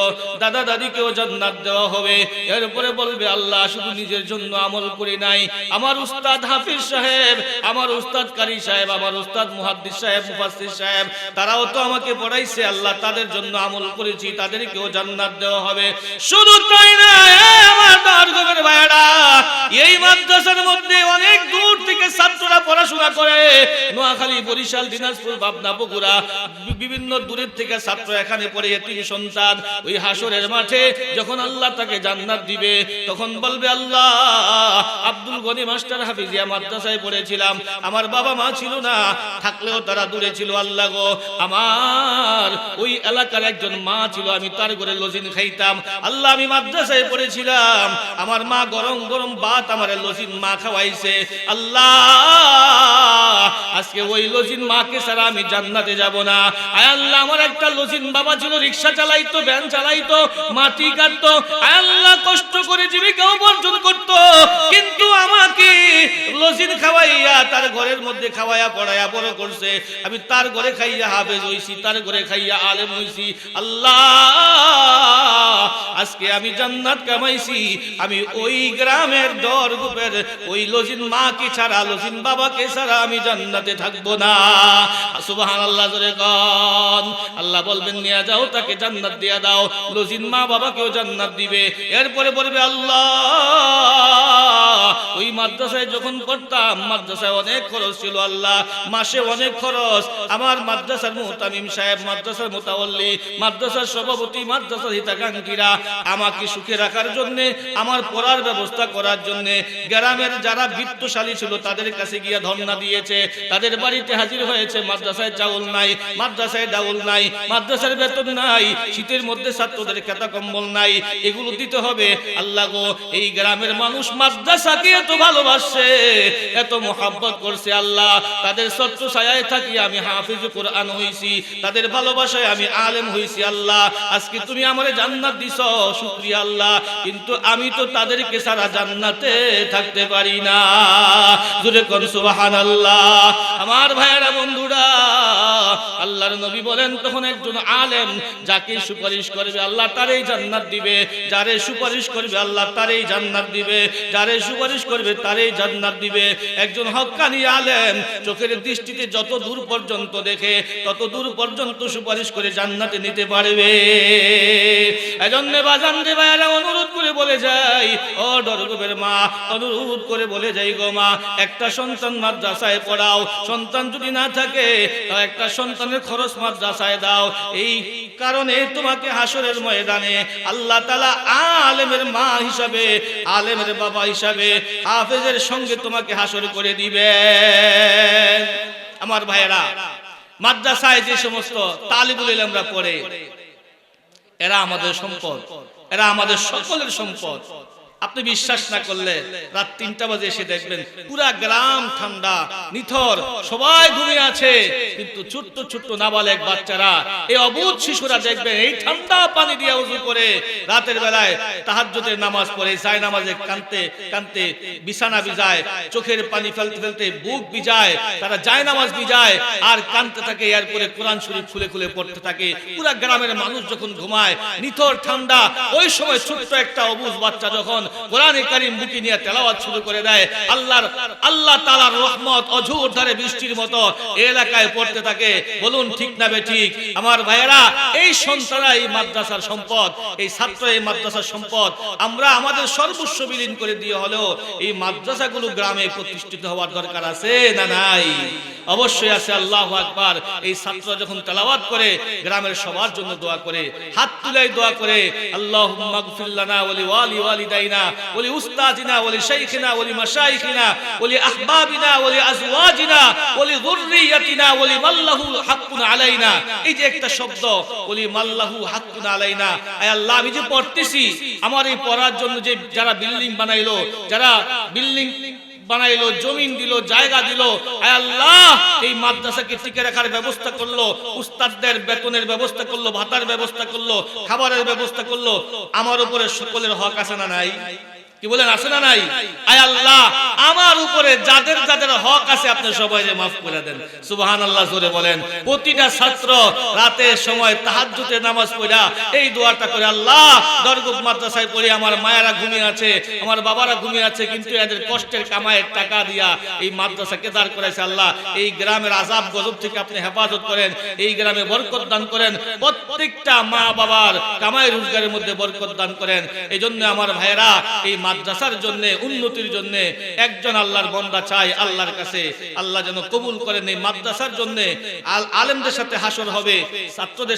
A: দাদা দাদিকেও জান্নাত দেওয়া হবে। এরপরে বলবে, আল্লাহ শুধু নিজের জন্য আমল করি নাই, আমার উস্তাদ হাফিজ সাহেব, আমার উস্তাদ কারি সাহেব, আমার উস্তাদ মুহাদ্দিস সাহেব, মুফাসসির সাহেব, তারাও তো আমাকে পড়াইছে, আল্লাহ তাদের জন্য আমল করেছি, তাদেরকেও জান্নাত দেওয়া হবে। শুধু তাই না, আমার দরগমের ভাইরা, এই মাদ্রাসার মধ্যে অনেক দূর থেকে ছাত্ররা পড়াশোনা করে, নোয়াখালী, বরিশাল, দিনাজপুর, পাবনা, বগুড়া, বিভিন্ন দূরের থেকে ছাত্র এখানে পড়ে, এতিম সন্তান। ওই হাসরের মাঠে যখন আল্লাহ তাকে জান্নাত দিবে, তখন বলবে, আল্লাহ আব্দুল গনি মাস্টার হাফিজিয়া মাদ্রাসায় পড়েছিলাম, আমার বাবা মা ছিল না, থাকলেও তারা দূরে ছিল, আল্লাহ গো, আমার ওই এলাকার একজন মা ছিল, আমি তার ঘরে লজিন খাইতাম, আল্লাহ আমি মাদ্রাসায় পড়েছিলাম, আমার মা গরম গরম ভাত আমার লজিন মা খাওয়াইছে, আল্লাহ আজকে ওই লজিন মাকে ছাড়া আমি জান্নাতে যাব না। আয় আল্লাহ, আমার একটা লজিন বাবা ছিল, রিকশা চালাইতো, ভ্যান চালাইতো, মাটি কাটতো, আয় আল্লাহ কষ্ট করে জীবিকা উপার্জন করতো, কিন্তু আমাকে লজিন খাওয়াইয়া তার ঘরের মধ্যে খাওয়াইয়া পড়াইয়া বড় করছে, আমি তার ঘরে খাইয়া হাফেজ হইছি, তার ঘরে খাইয়া আলেম হইছি, আল্লাহ আজকে আমি জান্নাত কামাইছি, আমি ওই গ্রামের দরগুপের ওই লজিন মাকে ছাড়া, লজিন বাবাকে ছাড়া আমি জান্নাতে থাকবো না। সুবহানাল্লাহ জোরে কোন। আল্লাহ বলবেন, নিয়ে যাও, তাকে জান্নাত দিয়া দাও, লজিন মা বাবাকেও জান্নাত দিবে। এরপরে বলবে, আল্লাহ ওই মাদ্রাসায় যখন পড়তাম, মাদ্রাসায় অনেক খরচ ছিল, আল্লাহ মাসে অনেক খরচ, আমার মাদ্রাসার মুহতামিম সাহেব, মাদ্রাসার মুতাওয়াল্লি, মাদ্রাসার সভাপতি, মাদ্রাসার হিতাকাঙ্ক্ষীরা আমাকে সুখে রাখার জন্য, আমার পড়ার ব্যবস্থা করার জন্য গ্রামের যারা বিত্তশালী ছিল তাদের কাছে গিয়ে ধর্ণা দিয়েছে, তাদের বাড়িতে হাজির হয়েছে, মাদ্রাসায় চাউল নাই, মাদ্রাসায় ডাউল নাই, মাদ্রাসার বেতন নাই, শীতের মধ্যে ছাত্রদের খাতা কম্বল নাই, এগুলো দিতে হবে। আল্লাহ গো, এই গ্রামের মানুষ মাদ্রাসাকে এত ভালোবাসে, এত মোহাব্বত করছে, আল্লাহ তাদের ছত্র ছায়ায় থাকি আমি হাফিজ কোরআন হইছি, তাদের ভালোবাসায় আমি আলেম হইছি, আল্লাহ আজকে তুমি আমারে জান্নাত দিছো, শুকরিয়া আল্লাহ, কিন্তু আমি তো তাদেরকে ছাড়া জান্নাতে থাকতে পারি না। জোরে কোন সুবহানাল্লাহ। আমার ভাইয়েরা, বন্ধুরা, আল্লাহর নবী বলেন, তখন একজন আলেম যাকে সুপারিশ করবে আল্লাহ তারই জান্নাত দিবে, যারে সুপারিশ করবে আল্লাহ তারই জান্নাত দিবে, যারে সুপারিশ করবে তারই জান্নাত দিবে। একজন হক্কানি আলেম চোখের দৃষ্টিতে যত দূর পর্যন্ত দেখে, তত দূর পর্যন্ত সুপারিশ করে জান্নাতে নিতে পারবে। এজন্য বাজান রে ভাইরা, অনুরোধ করে বলে যাই, ও দরগবের মা, অনুরোধ করে বলে যাই গো মা, একটা সন্তান মাদ্রাসায় পড়াও, সন্তান যদি না থাকে তাও একটা সন্তানের খরচ মাদ্রাসায় দাও, এই কারণে তোমাকে হাসরের ময়দানে আল্লাহ তাআলা আলেমের মা হিসাবে, আলেমের বাবা হিসাবে, হাফেজের সঙ্গে তোমাকে হাসর করে দিবেন। আমার ভাইয়েরা, মাদ্রাসায় যে সমস্ত তালিবুল ইলমরা পড়ে, এরা আমাদের সম্পদ, এরা আমাদের সকলের সম্পদ। আপনি বিশ্বাস না করলে রাত 3টা বাজে এসে দেখবেন পুরা গ্রাম ঠান্ডা নিথর, সবাই ঘুমিয়ে আছে, কিন্তু ছোট্ট ছোট্ট নাবালেগ বাচ্চারা, এই অবুঝ শিশুরা দেখবেন এই ঠান্ডা পানি দিয়ে ওযু করে রাতের বেলায় তাহাজ্জুদের নামাজ পড়ে, যায় নামাজে কাঁদতে কাঁদতে বিছানা ভিজায়, চোখের পানি ফেলতে ফেলতে বুক ভিজায়, তারা যায় নামাজ ভিজায় আর কাঁদতে থাকে, এরপরে কোরআন শরীফ খুলে খুলে পড়তে থাকে। পুরা গ্রামের মানুষ যখন ঘুমায় নিথর ঠান্ডা, ওই সময় ছোট্ট একটা অবুঝ বাচ্চা যখন কোরআনে কারীম বুকে নিয়ে তেলাওয়াত শুরু করে দেয়, আল্লাহ তাআলার রহমত অঝোর ধারে বৃষ্টির মতো এলাকায় পড়তে থাকে। বলুন ঠিক না বেঠিক? আমার ভাইয়েরা, এই সন্তানরা এই মাদ্রাসার সম্পদ, এই ছাত্র এই মাদ্রাসার সম্পদ। আমরা আমাদের সর্বস্ব বিলীন করে দিয়ে হলেও এই মাদ্রাসাগুলো গ্রামে প্রতিষ্ঠিত হওয়ার দরকার আছে না নাই? অবশ্যই আছে। আল্লাহু আকবার। এই ছাত্ররা যখন তেলাওয়াত করে গ্রামের সবার জন্য দোয়া করে, হাত তুলে দোয়া করে, আল্লাহুম্মা গফির লানা ওয়া লিওয়ালিদাইনা ওয়া লিউস্তাদিনা ওয়া লিশাইখিনা ওয়া লিমাশাইখিনা ওয়া লিআহবাবিনা ওয়া লিআজওয়াজিনা ওয়া লিযুররিয়াতিনা ওয়া লিমাল্লাহু হাক্কুন আলাইনা। এই যে একটা শব্দ, ওয়া লিমাল্লাহু হাক্কুন আলাইনা। আয় আল্লাহ, আমি যে পড়তেছি, আমার এই পড়ার জন্য যে যারা বিল্ডিং বানাইলো, যারা বিল্ডিং বানাইলো, জমিন দিল, জায়গা দিল, আয় আল্লাহ এই মাদ্রাসাকে টিকে রাখার ব্যবস্থা করলো, উস্তাদদের বেতনের ব্যবস্থা করলো, ভাতার ব্যবস্থা করলো, খাবারের ব্যবস্থা করলো, আমার উপরে সকলের হক আছে না নাই? কি বলেন, আছে না নাই? আয় আল্লাহ, আমার উপরে যাদের যাদের হক আছে আপনি সবাইকে মাফ করে দেন। সুবহানাল্লাহ জোরে বলেন। প্রতিটা ছাত্র রাতের সময় তাহাজ্জুদের নামাজ পড়া এই দোয়াটা করে, আল্লাহ দরগুক মাদ্রাসায় পড়ে আমার মায়েরা ঘুমিয়ে আছে, আমার বাবারা ঘুমিয়ে আছে, কিন্তু এদের কষ্টের কামাইয়ের টাকা দিয়া এই মাদ্রাসাকে দাঁড় করাইছে। আল্লাহ এই গ্রামের আযাব গজব থেকে আপনি হেফাজত করেন, এই গ্রামে বরকত দান করেন, প্রত্যেকটা মা বাবার কামাই রোজগারের মধ্যে বরকত দান করেন। এই জন্য আমার ভাইয়েরা, এই মাদ্রাসার জন্য, উন্নতির জন্য একজন আল্লাহর বান্দা চাই আল্লাহর কাছে, আল্লাহ যেন কবুল করেন। এই মাদ্রাসার জন্য আলেমদের সাথে হাসর হবে, ছাত্রদের